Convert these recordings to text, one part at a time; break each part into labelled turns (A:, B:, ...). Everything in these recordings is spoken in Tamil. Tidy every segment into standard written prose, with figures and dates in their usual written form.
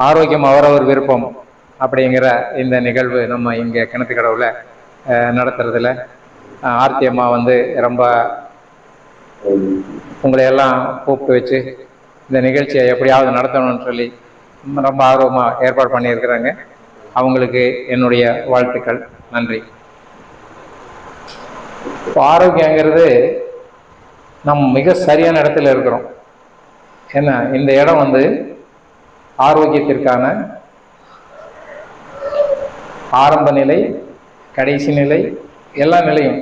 A: ஆரோக்கியம் அவரவர் விருப்பம் அப்படிங்கிற இந்த நிகழ்வு நம்ம இங்கே கிணத்துக்கடவுல நடத்துறதுல ஆர்த்தி அம்மா வந்து ரொம்ப உங்களை எல்லாம் கூப்பிட்டு வச்சு இந்த நிகழ்ச்சியை எப்படியாவது நடத்தணும்னு சொல்லி ரொம்ப ஆர்வமாக ஏற்பாடு பண்ணியிருக்கிறாங்க. அவங்களுக்கு என்னுடைய வாழ்த்துக்கள். நன்றி. இப்போ ஆரோக்கியங்கிறது நம்ம மிக சரியான இடத்துல இருக்கிறோம். ஏன்னா இந்த இடம் வந்து ஆரோக்கியத்திற்கான ஆரம்ப நிலை, கடைசி நிலை, எல்லா நிலையும்.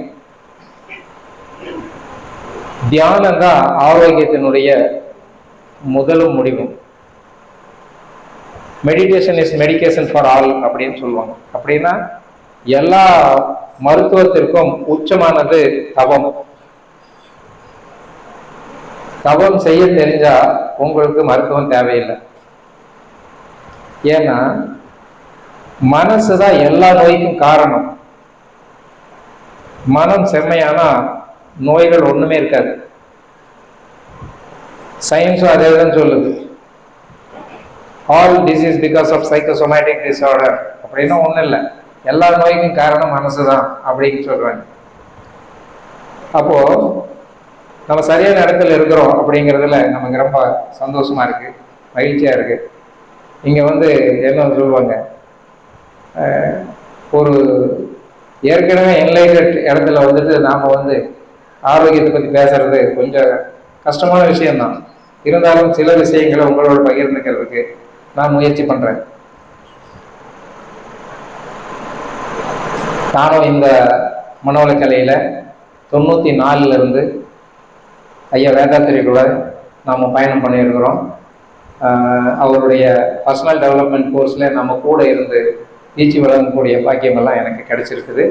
A: தியானம் தான் ஆரோக்கியத்தினுடைய முதலும் முடிவும். Meditation is medication for all அப்படின்னு சொல்லுவாங்க. அப்படின்னா எல்லா மருத்துவத்திற்கும் உச்சமானது தவம். தவம் செய்ய தெரிஞ்சா உங்களுக்கு மருத்துவம் தேவையில்லை. ஏன்னா மனசுதான் எல்லா நோய்க்கும் காரணம். மனம் செம்மையானா நோய்கள் ஒண்ணுமே இருக்காது. சயின்ஸும் அதே தான் சொல்லுது. All disease because of psychosomatic disorder அப்படின்னா ஒன்றும் இல்லை, எல்லா நோய்க்கும் காரணம் மனசு தான் அப்படின்னு சொல்றாங்க. அப்போ நம்ம சரியான இடத்துல இருக்கிறோம் அப்படிங்கிறதுல நமக்கு ரொம்ப சந்தோஷமா இருக்கு, மகிழ்ச்சியா இருக்கு. இங்க வந்து என்ன சொல்லுவாங்க, ஒரு ஏற்கனவே என்லைட்டட் இடத்துல வந்துட்டு நாம வந்து ஆரோக்கியத்தை பத்தி பேசுறது கொஞ்சம் கஷ்டமான விஷயம்தான். இருந்தாலும் சில விஷயங்களை உங்களோட பகிர்ந்துக்கிறதுக்கு நான் முயற்சி பண்றேன். நானும் இந்த மனோலக்கலையில 94 இருந்து ஐயா வேதாத்திரி கூட நாம பயணம் பண்ணியிருக்கிறோம். அவருடைய பர்சனல் டெவலப்மெண்ட் கோர்ஸ்ல நம்ம கூட இருந்து தீச்சி வழங்கக்கூடிய பாக்கியமெல்லாம் எனக்கு கிடைச்சிருக்குது.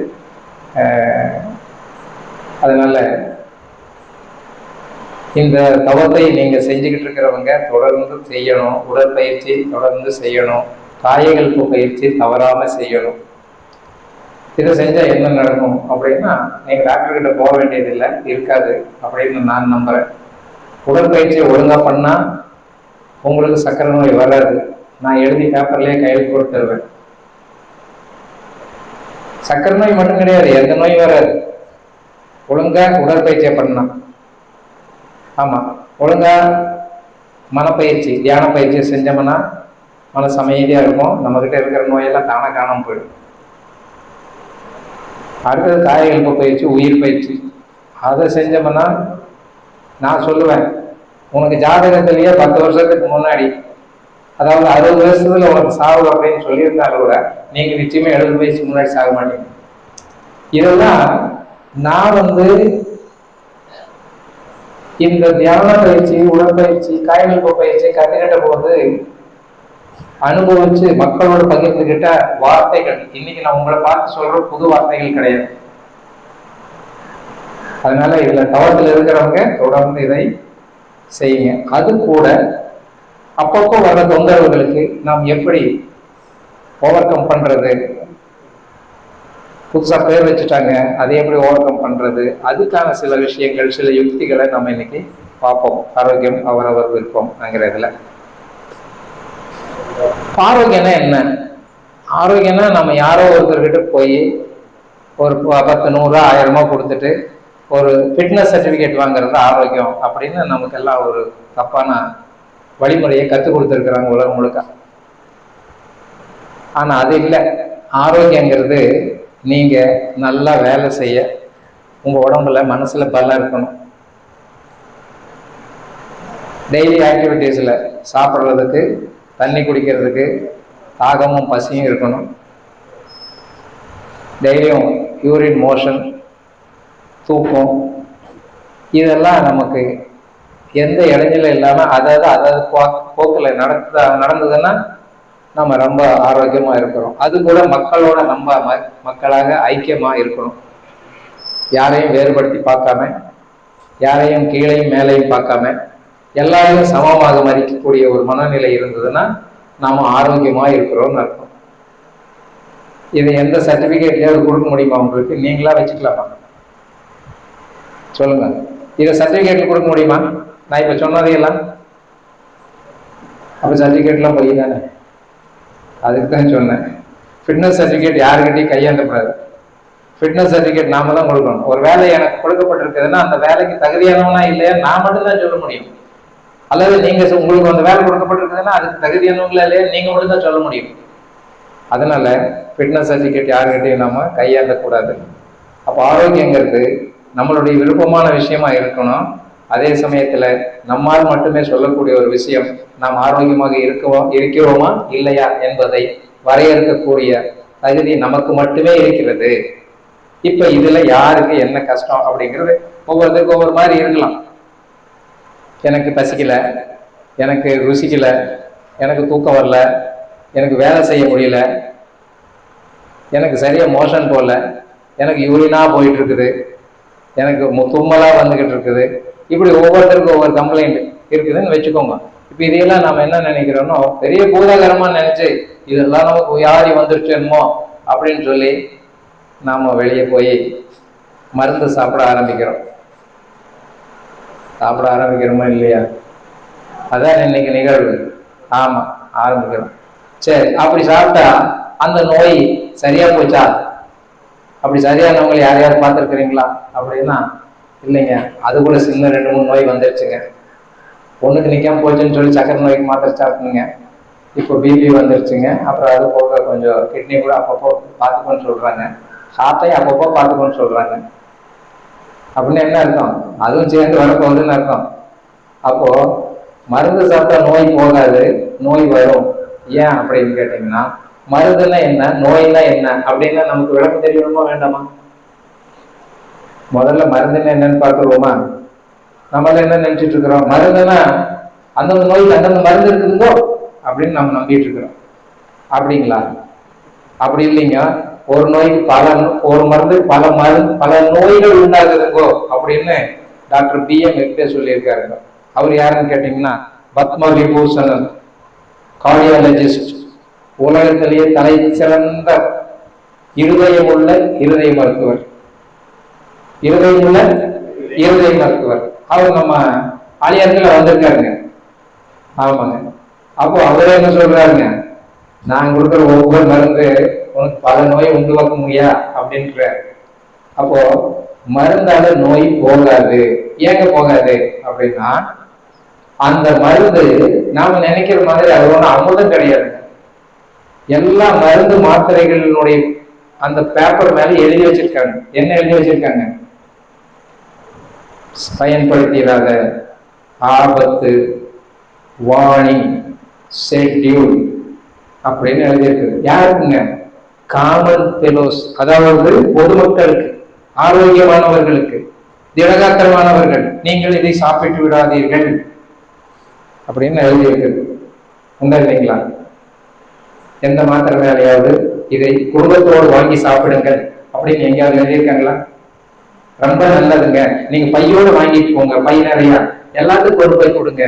A: அதனால இந்த தவத்தை நீங்க செஞ்சுக்கிட்டு இருக்கிறவங்க தொடர்ந்து செய்யணும். உடற்பயிற்சி தொடர்ந்து செய்யணும். காயகல்ப பயிற்சி தவறாம செய்யணும். இதை செஞ்சா என்ன நடக்கும் அப்படின்னா, நீங்க டாக்டர் கிட்ட போக வேண்டியதில்லை, இருக்காது அப்படின்னு நான் நம்புறேன். உடற்பயிற்சியை ஒழுங்கா பண்ணா உங்களுக்கு சக்கரை நோய் வராது. நான் எழுதி பேப்பர்லயே கையெழுத்து போட்டு தருவேன். சக்கரை நோய் மட்டும் கிடையாது, எந்த நோய் வராது ஒழுங்கா உடற்பயிற்சியை பண்ணா. ஆமா, ஒழுங்கா மனப்பயிற்சி தியான பயிற்சியை செஞ்சோம்னா மனசு அமைதியா இருக்கும். நம்ம கிட்ட இருக்கிற நோயெல்லாம் தானே காணாம போயிடும். அடுத்தது காயகல்ப பயிற்சி, உயிர் பயிற்சி. அதை செஞ்சோம்னா நான் சொல்லுவேன், உனக்கு ஜாதகத்திலேயே 10 வருஷத்துக்கு முன்னாடி, அதாவது 60 வருஷத்துல உனக்கு சாவு அப்படின்னு சொல்லியிருந்தாலும் கூட நீங்க நிச்சயமா 70 வயசுக்கு முன்னாடி சாக மாட்டீங்க. இதெல்லாம் நான் வந்து இந்த தியான பயிற்சி, உடற்பயிற்சி, காயகல்ப பயிற்சி கற்றுக்கிட்ட போது அனுபவிச்சு மக்களோட பகிர்ந்துகிட்ட வார்த்தைகள். இன்னைக்கு நான் உங்களை பார்த்து சொல்ற புது வார்த்தைகள் கிடையாது. அதனால இதுல தவத்தில் இருக்கிறவங்க தொடர்ந்து இதை செய்யுங்க. அது கூட அப்பப்போ வர தொந்தரவுகளுக்கு நாம் எப்படி ஓவர் கம் பண்றது, புதுசா பேர் வச்சுட்டாங்க, அதை எப்படி ஓவர் கம் பண்றது, அதுக்கான சில விஷயங்கள், சில யுக்திகளை நம்ம இன்னைக்கு பார்ப்போம். ஆரோக்கியம் அவரவர் விருப்பம்ங்கிறதுல. ஆரோக்கியம்னா என்ன? ஆரோக்கியம்னா நம்ம யாரோ ஒருத்தர்கிட்ட போய் ஒரு 10, 100, 1000 கொடுத்துட்டு ஒரு ஃபிட்னஸ் சர்டிஃபிகேட் வாங்குறது ஆரோக்கியம் அப்படின்னு நமக்கெல்லாம் ஒரு தப்பான வழிமுறையை கற்றுக் கொடுத்துருக்குறாங்க உலகம் முழுக்க. ஆனா அது இல்லை. ஆரோக்கியங்கிறது நீங்க நல்லா வேலை செய்ய, உங்க உடம்புல மனசுல பலம் இருக்கணும். டெய்லி ஆக்டிவிட்டீஸ்ல சாப்பிட்றதுக்கு, தண்ணி குடிக்கிறதுக்கு தாகமும் பசியும் இருக்கணும். டெய்லியும் யூரின் மோஷன், தூக்கம், இதெல்லாம் நமக்கு எந்த இடைஞ்சலும் இல்லாமல் அதாவது போக்கில் நடந்ததுன்னா நம்ம ரொம்ப ஆரோக்கியமா இருக்கிறோம். அது கூட மக்களோட நம்ம மக்களாக ஐக்கியமா இருக்கணும். யாரையும் வேறுபடுத்தி பார்க்காம, யாரையும் கீழையும் மேலையும் பார்க்காம எல்லாரையும் சமமாக மதிக்கக்கூடிய ஒரு மனநிலை இருந்ததுன்னா நாம ஆரோக்கியமா இருக்கிறோம்னு அர்த்தம். இது எந்த சர்டிபிகேட்லயாவது கொடுக்க முடியுமா உங்களுக்கு? நீங்களா வச்சுக்கலாமா? சொல்லுங்க, இதை சர்டிபிகேட்ல கொடுக்க முடியுமா? நான் இப்ப சொன்னதையெல்லாம் அப்ப சர்டிபிகேட்லாம் போய் தானே. அதுக்கு தான் சொன்னேன், ஃபிட்னஸ் சர்டிஃபிகேட் யாருக்கிட்டையும் கையாண்டக்கூடாது. ஃபிட்னஸ் சர்டிஃபிகேட் நாம தான் கொடுக்கணும். ஒரு வேலை எனக்கு கொடுக்கப்பட்டிருக்குதுன்னா அந்த வேலைக்கு தகுதியானவனா இல்லையா நான் மட்டும்தான் சொல்ல முடியும். அல்லது நீங்க உங்களுக்கு அந்த வேலை கொடுக்கப்பட்டிருக்குதுன்னா அதுக்கு தகுதியானவங்களா இல்லையா நீங்க மட்டும்தான் சொல்ல முடியும். அதனால ஃபிட்னஸ் சர்டிஃபிகேட் யாருக்கிட்டையும் நாம கையாண்டக்கூடாது. அப்போ ஆரோக்கியங்கிறது நம்மளுடைய விருப்பமான விஷயமா இருக்கணும். அதே சமயத்துல நம்மால் மட்டுமே சொல்லக்கூடிய ஒரு விஷயம், நாம் ஆரோக்கியமாக இருக்கிறோமா இல்லையா என்பதை வரையறுக்கக்கூடிய தகுதி நமக்கு மட்டுமே இருக்கிறது. இப்ப இதுல யாருக்கு என்ன கஷ்டம் அப்படிங்கிறது ஒவ்வொருத்தருக்கும் ஒவ்வொரு மாதிரி இருக்கலாம். எனக்கு பசிக்கல, எனக்கு ருசிக்கல, எனக்கு தூக்கம் வரல, எனக்கு வேலை செய்ய முடியல, எனக்கு சரியா மோஷன் போகல, எனக்கு யூரினா போயிட்டு இருக்குது, எனக்கு தும்மலா வந்துகிட்டு இருக்குது. இப்படி ஒவ்வொருத்தருக்கும் ஒவ்வொரு கம்ப்ளைண்ட் இருக்குதுன்னு வச்சுக்கோங்க. இப்ப இதையெல்லாம் நம்ம என்ன நினைக்கிறோம்னா பெரிய பூதாகரமா நினைச்சு இதெல்லாம் நமக்கு வியாதி வந்துருச்சேன்மோ அப்படின்னு சொல்லி நாம வெளியே போய் மருந்து சாப்பிட ஆரம்பிக்கிறோம். சாப்பிட ஆரம்பிக்கிறோமா இல்லையா? அதான் இன்னைக்கு நிகழ்வு. ஆமா, ஆரம்பிக்கிறோம். சரி, அப்படி சாப்பிட்டா அந்த நோய் சரியா போச்சா? அப்படி சரியானவங்களை யாரையாவது பார்த்துருக்குறீங்களா அப்படின்னா இல்லைங்க, அது கூட சின்ன 2-3 நோய் வந்துருச்சுங்க. ஒண்ணுக்கு நிக்காம போச்சுன்னு சொல்லி சக்கரை நோய்க்கு மாத்திரை சாப்பிட்டுங்க, இப்போ பிபி வந்துருச்சுங்க. அப்புறம் அது போக கொஞ்சம் கிட்னி கூட அப்பப்போ பார்த்துக்கோன்னு சொல்றாங்க, ஹார்ட்டையும் அப்பப்போ பார்த்துக்கோன்னு சொல்றாங்க. அப்படின்னு என்ன அர்த்தம்? அதுவும் சேர்ந்து வரப்போகுதுன்னு அர்த்தம். அப்போ மருந்து சாப்பிட்டா நோய் போகாது, நோய் வரும். ஏன் அப்படின்னு கேட்டீங்கன்னா மருந்துன்னா என்ன, நோய்னா என்ன அப்படின்னா நமக்கு விளக்கம் தெரியணுமா வேண்டாமா? முதல்ல மருந்துன்னா என்னன்னு பார்த்துருவோமா? நம்மள என்ன நினைச்சிட்டு இருக்கிறோம், மருந்துன்னா அந்தந்த நோய்க்கு அந்தந்த மருந்து இருக்குதுங்கோ அப்படின்னு நம்ம நம்பிட்டு இருக்கிறோம். அப்படிங்களா? அப்படி இல்லைங்க. ஒரு நோய்க்கு ஒரு மருந்து பல நோய்கள் உண்டாகுதுங்கோ அப்படின்னு டாக்டர் B.M. வெங்கடேஷ் சொல்லியிருக்காருங்க. அவர் யாருன்னு கேட்டீங்கன்னா பத்ம விபூஷணன், கார்டியாலஜிஸ்ட், உலகத்திலேயே தலை சிறந்த இருதயமுள்ள இருதய மருத்துவர். அவர் நம்ம ஆலியார்ல வந்திருக்காருங்க. ஆமாங்க. அப்போ அவரே என்ன சொல்றாருங்க, நான் கொடுக்குற ஒவ்வொரு மருந்து உனக்கு பல நோய் உண்டுவாக்க முடியா அப்படின்ற. அப்போ மருந்தால நோய் போகாது. ஏங்க போகாது அப்படின்னா அந்த மருந்து நாம நினைக்கிற மாதிரி அது ஒண்ணு அமுதம் கிடையாது. எல்லா மருந்து மாத்திரைகளினுடைய அந்த பேப்பர் மேல எழுதி வச்சிருக்காங்க. என்ன எழுதி வச்சிருக்காங்க? பயன்படுத்திடாத, ஆபத்து, வார்னிங், ஷெட்யூல் அப்படின்னு எழுதியிருக்கு. யாருக்குங்க? காமன் பெலோஸ், அதாவது பொதுமக்களுக்கு, ஆரோக்கியமானவர்களுக்கு, திடகாத்திரமானவர்கள், நீங்கள் இதை சாப்பிட்டு விடாதீர்கள் அப்படின்னு எழுதியிருக்கு. உண்டா இல்லைங்களா? எந்த மாத்திரை வேலையாவது இதை குடும்பத்தோடு வாங்கி சாப்பிடுங்கள் அப்படின்னு எங்கேயாவது எழுதியிருக்காங்களா? ரொம்ப நல்லதுங்க, நீங்க பையோடு வாங்கிட்டு போங்க, பை நிறையா, எல்லாத்துக்கும் ஒரு பை கொடுங்க,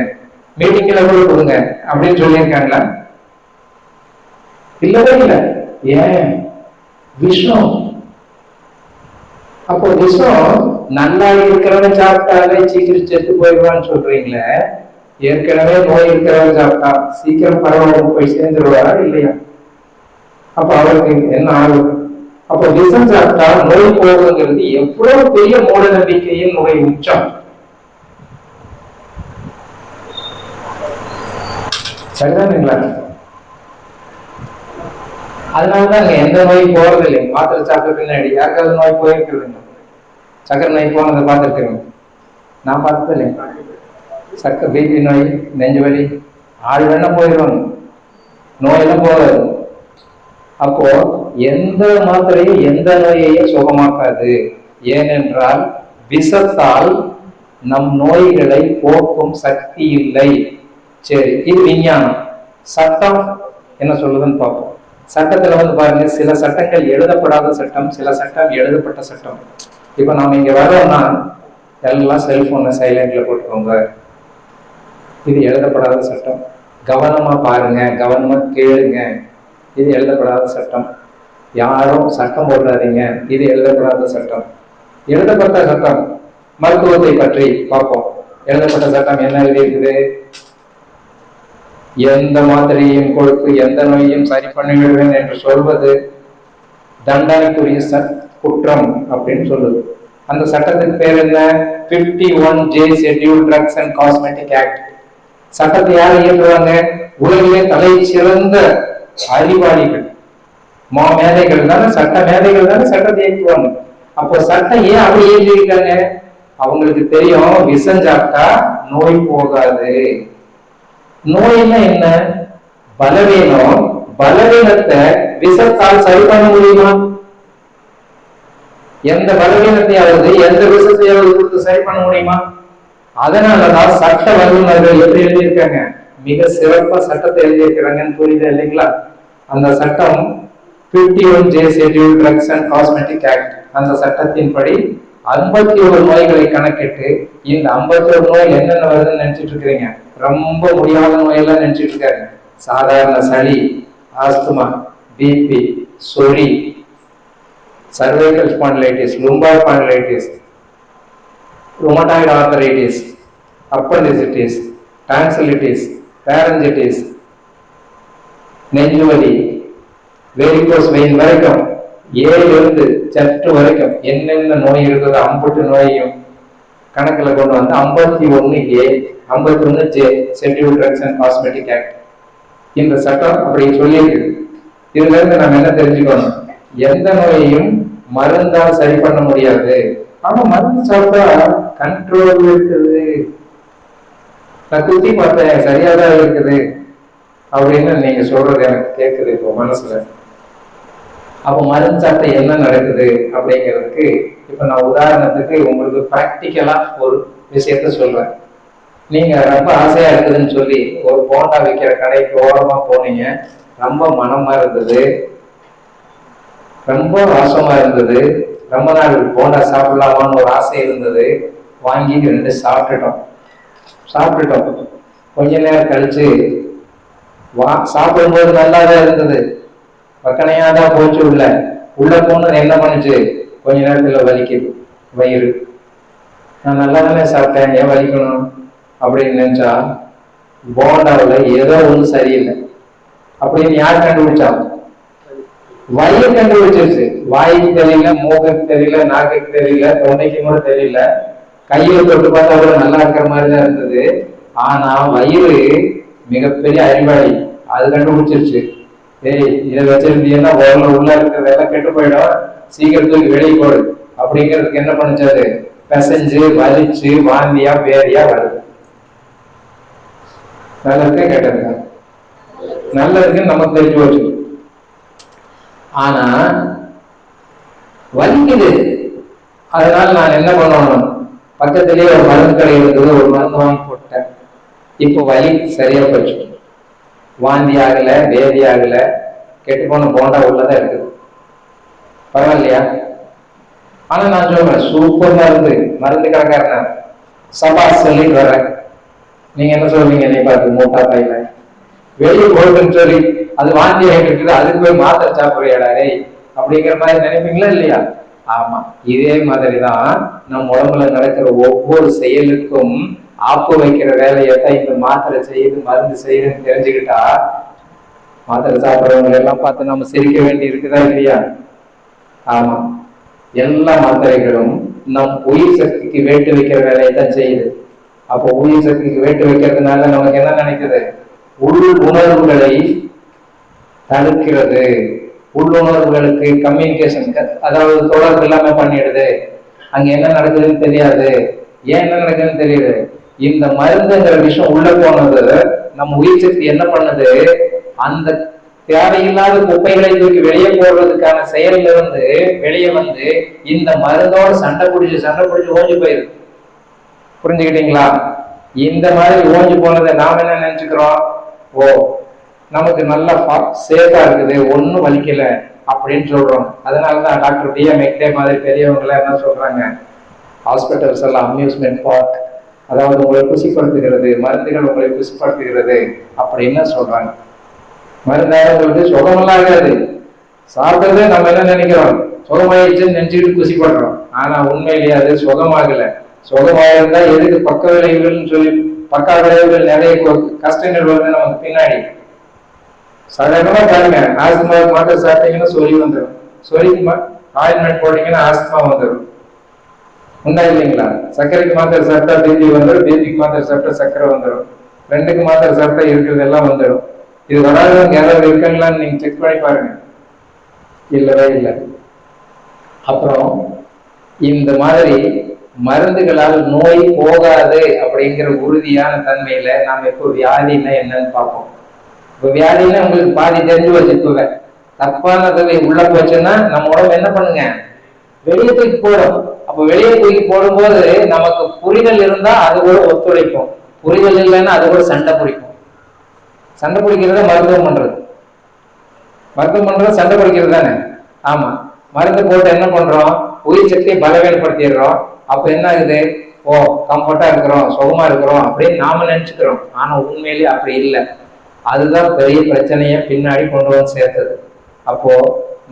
A: மீட்டிங்ல கூட கொடுங்க அப்படின்னு சொல்லியிருக்காங்களா? இல்லவே இல்லை. ஏன்? விஷம். அப்போ விஷம் நல்லா இருக்கிறவன் சாப்பிட்டாலே சீக்கிரம் செத்து போயிடுவான்னு சொல்றீங்களே, ஏற்கனவே நோய் இருக்கிறவன் சாப்பிட்டா சீக்கிரம் பரவாயில்ல போய் சேர்ந்துருவாரா இல்லையா? அப்ப அவருக்கு என்ன ஆகும்? அப்போ விஷம் சாப்பிட்டா நோய் போகுங்கிறது எவ்வளவு பெரிய மூட நம்பிக்கையின் நோய் உச்சம். சரிதானுங்களா? அதனாலதான் எந்த நோய் போறது இல்லை. மாத்திரை சாப்பிட்ட பின்னாடி யாருக்காவது நோய் போயிருக்குதுங்க? சக்கரை நோய் போனதை பார்த்துருக்குங்க? நான் பார்த்தது இல்லைங்க. சக்கரை, பிபி நோய், நெஞ்சு வலி, ஆள் வேணா போயிடுவாங்க, நோயெல்லாம் போகாது. அப்போ எந்த மாத்திரையும் எந்த நோயையும் சுகமாக்காது. ஏனென்றால் விஷத்தால் நம் நோய்களை போக்கும் சக்தி இல்லை. சரி, இது விஞ்ஞானம். சட்டம் என்ன சொல்லுதுன்னு பார்ப்போம். சட்டத்துல பாருங்க, சில சட்டங்கள் எழுதப்படாத சட்டம், சில சட்டம் எழுதப்பட்ட சட்டம். இப்ப நாம இங்க வரோம்னா எல்லாம் செல்போனை சைலண்ட்ல போட்டுக்கோங்க, இது எழுதப்படாத சட்டம். கவனமா பாருங்க, கவனமா கேளுங்க, இது எழுதப்படாத சட்டம். யாரும் சட்டம் போடாதீங்க, இது எழுதப்படாத சட்டம். எழுதப்பட்ட சட்டம் மருத்துவத்தை பற்றி பார்ப்போம். எழுதப்பட்ட சட்டம் என்ன எழுதி இருக்குது? எந்த மாத்திரையும் கொடுத்து எந்த நோயையும் சரி பண்ணிவிடுவேன் என்று சொல்வது தண்டனைக்குரிய குற்றம் அப்படின்னு சொல்லுது. அந்த சட்டத்துக்கு பேர் என்ன? 51J schedule drugs and cosmetic act. சட்டத்தை யார் இயற்றுவாங்க? உலகிலே தலை சிறந்த அறிவாளிகள், மேதைகள் தானே, சட்ட மேதைகள் தானே சட்டத்தை இயற்றுவாங்க. அப்போ சட்டம் ஏன் அப்படி இயற்றிருக்காங்க? அவங்களுக்கு தெரியும் விஷம் சாப்பிட்டா நோய் போகாது. நோய்னா என்ன? பலவீனம். பலவீனத்தை விஷத்தால் சரி பண்ண முடியுமா? எந்த பலவீனத்தையாவது எந்த விஷயத்தையாவது கொடுத்து சரி பண்ண முடியுமா? அதனாலதான் சட்ட வல்லுநர்கள் எப்படி எழுதியிருக்காங்க, மிக சிறப்பா சட்டத்தை எழுதியிருக்கிறாங்கன்னு புரியுது இல்லைங்களா? அந்த சட்டம் 51J schedule drugs and cosmetic act. அந்த சட்டத்தின்படி 51 நோய்களை கணக்கிட்டு, இந்த 51 நோய் என்னென்ன வருதுன்னு நினைச்சிட்டு இருக்கிறீங்க? ரொம்ப முடியாத நோயெல்லாம் நினைச்சிட்டு இருக்காங்க. சாதாரண சளி, ஆஸ்துமா, பிபி, சொறி, cervical spondylitis, lumbar spondylitis, rheumatoid arthritis, appendicitis, tonsillitis, pharyngitis, நெஞ்சுவலி, வெரிகோஸ் வெயின் வரைக்கும், ஏழிலிருந்து சற்று வரைக்கும் என்னென்ன நோய் இருக்குதோ அம்புட்டு நோயையும் கணக்கில் கொண்டு வந்து 51A 51J schedule drugs and cosmetic act இந்த சட்டம் அப்படி சொல்லியிருக்கு. இதுல இருந்து நம்ம என்ன தெரிஞ்சுக்கணும்? எந்த நோயையும் மருந்தால் சரி பண்ண முடியாது. ஆனா மருந்து சாப்பிட்டா கண்ட்ரோல் இருக்குது, நான் குத்தி பார்த்தேன் சரியாதான் இருக்குது அப்படின்னு நீங்க சொல்றது எனக்கு கேட்குது இப்போ மனசுல. அப்போ மருந்து சாப்பிட்டா என்ன நடக்குது அப்படிங்கிறதுக்கு இப்ப நான் உதாரணத்துக்கு உங்களுக்கு பிராக்டிக்கலா ஒரு விஷயத்த சொல்றேன். நீங்க ரொம்ப ஆசையா இருக்குதுன்னு சொல்லி ஒரு போண்டா விற்கிற கடைக்கு ஓரமா போனீங்க, ரொம்ப மனமா இருந்தது, ரொம்ப வாசமா இருந்தது, ரொம்ப நாள் போண்டா சாப்பிடலாமான்னு ஒரு ஆசை இருந்தது, வாங்கி 2 சாப்பிட்டுட்டோம். கொஞ்ச நேரம் கழிச்சு சாப்பிடும்போது நல்லாதான் இருந்தது, பக்கனையாதான் போச்சு. உள்ள போனது என்ன பண்ணுச்சு? கொஞ்ச நேரத்துல வலிக்குது வயிறு. நான் நல்லா தானே சாப்பிட்டேன், ஏன் வலிக்கணும் அப்படின்னு நினைச்சா போண்டாவில் ஏதோ ஒண்ணு சரியில்லை அப்படின்னு யார் கண்டுபிடிச்சா? வயிறு கண்டுபிடிச்சிருச்சு. வாய்க்கு தெரியல, மூக்குக்கு தெரியல, நாக்குக்கு தெரியல, தொண்டைக்கு கூட தெரியல. கையில தொட்டு பார்த்தா கூட நல்லா இருக்கிற மாதிரிதான் இருந்தது. ஆனா வயிறு மிகப்பெரிய அறிவாளி, அது கண்டுபிடிச்சிருச்சு. ஏய், இதை வச்சிருந்தீங்கன்னா உள்ள இருக்கிறதெல்லாம் கெட்டு போயிடும், சீக்கிரத்துக்கு வெளியே போடு அப்படிங்கிறதுக்கு என்ன பண்ணிச்சாரு? பிசைஞ்சு வலிச்சு வாந்தியா வேறையா வருது. நல்லதுக்கு கேட்டதுங்க, நல்லதுக்குன்னு நமக்கு தெரிஞ்சு போச்சு. ஆனா வலிக்குது, அதனால நான் என்ன பண்ணணும்? பக்கத்திலேயே ஒரு மருந்து கடை இருந்தது, ஒரு மருந்து வாங்கி போட்டேன். இப்போ வலி சரியா போச்சு, வாந்தி ஆகல, வேதி ஆகல, கெட்டு போன போண்டா உள்ளதான் இருக்குது, பரவாயில்லையா? ஆனா நான் சொல்றேன், சூப்பர் மருந்து கடைக்காரன் சபா சொல்லிட்டு வர்றேன். நீங்க என்ன சொல்றீங்க? நீ பார்த்து மூட்டா பையில வெளியே போகுதுன்னு சொல்லி அது வாந்தி ஆகிட்டு இருக்குது, அதுக்கு போய் மாத்திரை சாப்பிடுறியாடா அப்படிங்கிற மாதிரி நினைப்பீங்களா இல்லையா? ஆமா, இதே மாதிரிதான் நம் உடம்புல நடக்கிற ஒவ்வொரு செயலுக்கும் ஆப்பு வைக்கிற வேலையத்தான் இந்த மாத்திரை செய்யுது, மருந்து செய்யுதுன்னு தெரிஞ்சுக்கிட்டா மாத்திரை சாப்பிட்றவங்க எல்லாம் பார்த்து நம்ம சிரிக்க வேண்டி இருக்குதா இல்லையா? ஆமா, எல்லா மாத்திரைகளும் நம் உயிர் சக்திக்கு வேட்டு வைக்கிற வேலையை தான் செய்யுது. அப்போ உயிர் சக்திக்கு வேட்டு வைக்கிறதுனால நமக்கு என்ன நினைக்குது? உள் உணர்வுகளை தடுக்கிறது, உள்ளுணர்வுகளுக்கு கம்யூனிகேஷன், அதாவது தொடர்பு எல்லாமே பண்ணிடுது. அங்க என்ன நடக்குதுன்னு தெரியாது. ஏன் என்ன நடக்குதுன்னு தெரியுது? இந்த மருந்துங்கிற விஷயம் உள்ள போனது நம்ம உயிர் சக்தி என்ன பண்ணுது? அந்த தேவையில்லாத குப்பைகளை தூக்கி வெளியே போடுறதுக்கான செயல்ல இருந்து வெளியே வந்து இந்த மருந்தோட சண்டை பிடிச்சு ஓஞ்சி போயிருக்கு. புரிஞ்சுக்கிட்டீங்களா? இந்த மாதிரி ஓஞ்சி போனதை நாம என்ன நினைச்சுக்கிறோம்? ஓ, நமக்கு நல்லா சேஃபா இருக்குது, ஒன்னும் வலிக்கல அப்படின்னு சொல்றோம். அதனாலதான் டாக்டர் டி.எம். மெக்டே மாதிரி பெரியவங்க எல்லாம் என்ன சொல்றாங்க? ஹாஸ்பிட்டல்ஸ் எல்லாம் அம்யூஸ்மெண்ட் பார்க், அதாவது உங்களை குசிப்படுத்துகிறது, மருந்துகள் உங்களை குசிப்படுத்துகிறது அப்படின்னு சொல்றாங்க. மருந்தாளர்களுக்கு சுகமெல்லாம் ஆகாது, சாப்பிட்டதே நம்ம என்ன நினைக்கிறோம்? சுகமாயிடுச்சுன்னு நினைச்சுக்கிட்டு குசிப்படுறோம். ஆனா உண்மையிலேயே அது சுகமாகல. சுகமாயிருந்தா எதுக்கு பக்க விளைவுகள்னு சொல்லி பக்க விளைவுகள் நிறைய கஷ்டங்கள் வருது நமக்கு பின்னாடி. சாதாரணமா பாருங்க, ஆஸ்துமா மாத்திரை சாப்பிட்டீங்கன்னா சொல்லி வந்துடும், சொல்லிக்கு ஆயில்மெண்ட் போட்டீங்கன்னா ஆஸ்துமா வந்துடும், உண்டா இல்லைங்களா? சர்க்கரைக்கு மாத்திரை சாப்பிட்டா பிபி வந்துடும், பிபிக்கு மாத்திரை சாப்பிட்டா சர்க்கரை வந்துடும், ரெண்டுக்கு மாத்திரை சாப்பிட்டா இருக்கிறது எல்லாம் வந்துடும். இது வராதவங்க யாராவது இருக்காங்களான்னு நீங்க செக் பண்ணி பாருங்க, இல்லவே இல்லை. அப்புறம் இந்த மாதிரி மருந்துகளால் நோய் போகாது அப்படிங்கிற உறுதியான தன்மையில நாம இப்போ வியாதின்னா என்னன்னு பார்ப்போம். இப்போ வியாதின்னா உங்களுக்கு பாதி தெரிஞ்சு வச்சுக்கோங்க. தப்பானதை உள்ள போச்சுன்னா நம்ம உடம்பு என்ன பண்ணுங்க, வெளியே தூக்கி போடும். அப்ப வெளியே தூக்கி போடும்போது நமக்கு புரிதல் இருந்தா அது கூட ஒத்துழைக்கும், புரிதல் இல்லைன்னா அது கூட சண்டை பிடிக்கும். சண்டை பிடிக்கிறத மருத்துவம் பண்றது, மருத்துவம் பண்றது சண்டை பிடிக்கிறது தானே. ஆமா, மருந்து போட்டு என்ன பண்றோம், உயிர் சக்தியை பலவீனப்படுத்திடுறோம். அப்ப என்ன ஆகுது, ஓ கம்ஃபர்ட்டா இருக்கிறோம், சுகமா இருக்கிறோம் அப்படின்னு நாம நினைச்சுக்கிறோம். ஆனா உண்மையிலேயே அப்படி இல்லை. அதுதான் பெரிய பிரச்சனையை பின்னாடி கொண்டு வந்து சேர்த்தது. அப்போ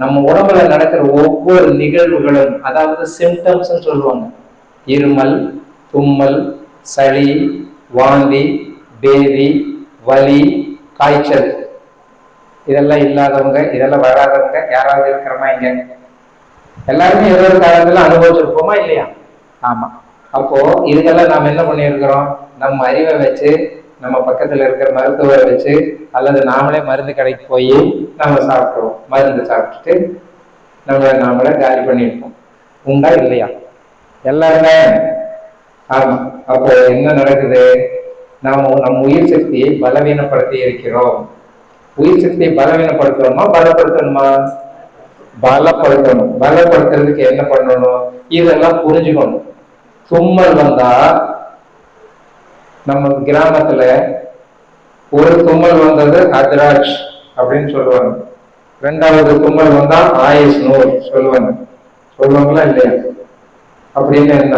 A: நம்ம உடம்புல நடக்கிற ஒவ்வொரு நிகழ்வுகளும், அதாவது சிம்டம்ஸ் சொல்லுவாங்க, இருமல், தும்மல், சளி, வாந்தி, பேதி, வலி, காய்ச்சல், இதெல்லாம் இல்லாதவங்க, இதெல்லாம் வராதவங்க யாராவது இருக்கிறோமா? இங்க எல்லாருமே ஏதோ ஒரு காலத்துல அனுபவிச்சிருப்போமா இல்லையா? ஆமா. அப்போ இதுக்கெல்லாம் நாம என்ன பண்ணியிருக்கிறோம், நம்ம அறிவை வச்சு, நம்ம பக்கத்துல இருக்கிற மருத்துவரை வச்சு, அல்லது நாமளே மருந்து கடைக்கு போய் நம்ம சாப்பிட்ருவோம். மருந்து சாப்பிட்டுட்டு நாமளே காலி பண்ணியிருப்போம். உண்டா இல்லையா? எல்லாருமே. ஆமா. அப்போ என்ன நடக்குது, நம்ம உயிர் சக்தியை பலவீனப்படுத்தி இருக்கிறோம். உயிர் சக்தியை பலவீனப்படுத்தணுமா பலப்படுத்தணுமா? பலப்படுத்தணும். பலப்படுத்துறதுக்கு என்ன பண்ணணும், இதெல்லாம் புரிஞ்சுக்கணும். தும்மல் வந்தா நம்ம கிராமத்துல ஒரு தும்மல் வந்தது அத்ராஜ் அப்படின்னு சொல்லுவாங்க, ரெண்டாவது தும்மல் வந்தா ஆயுஷ் நூல் சொல்லுவாங்களா இல்லையா? அப்படின்னு என்ன,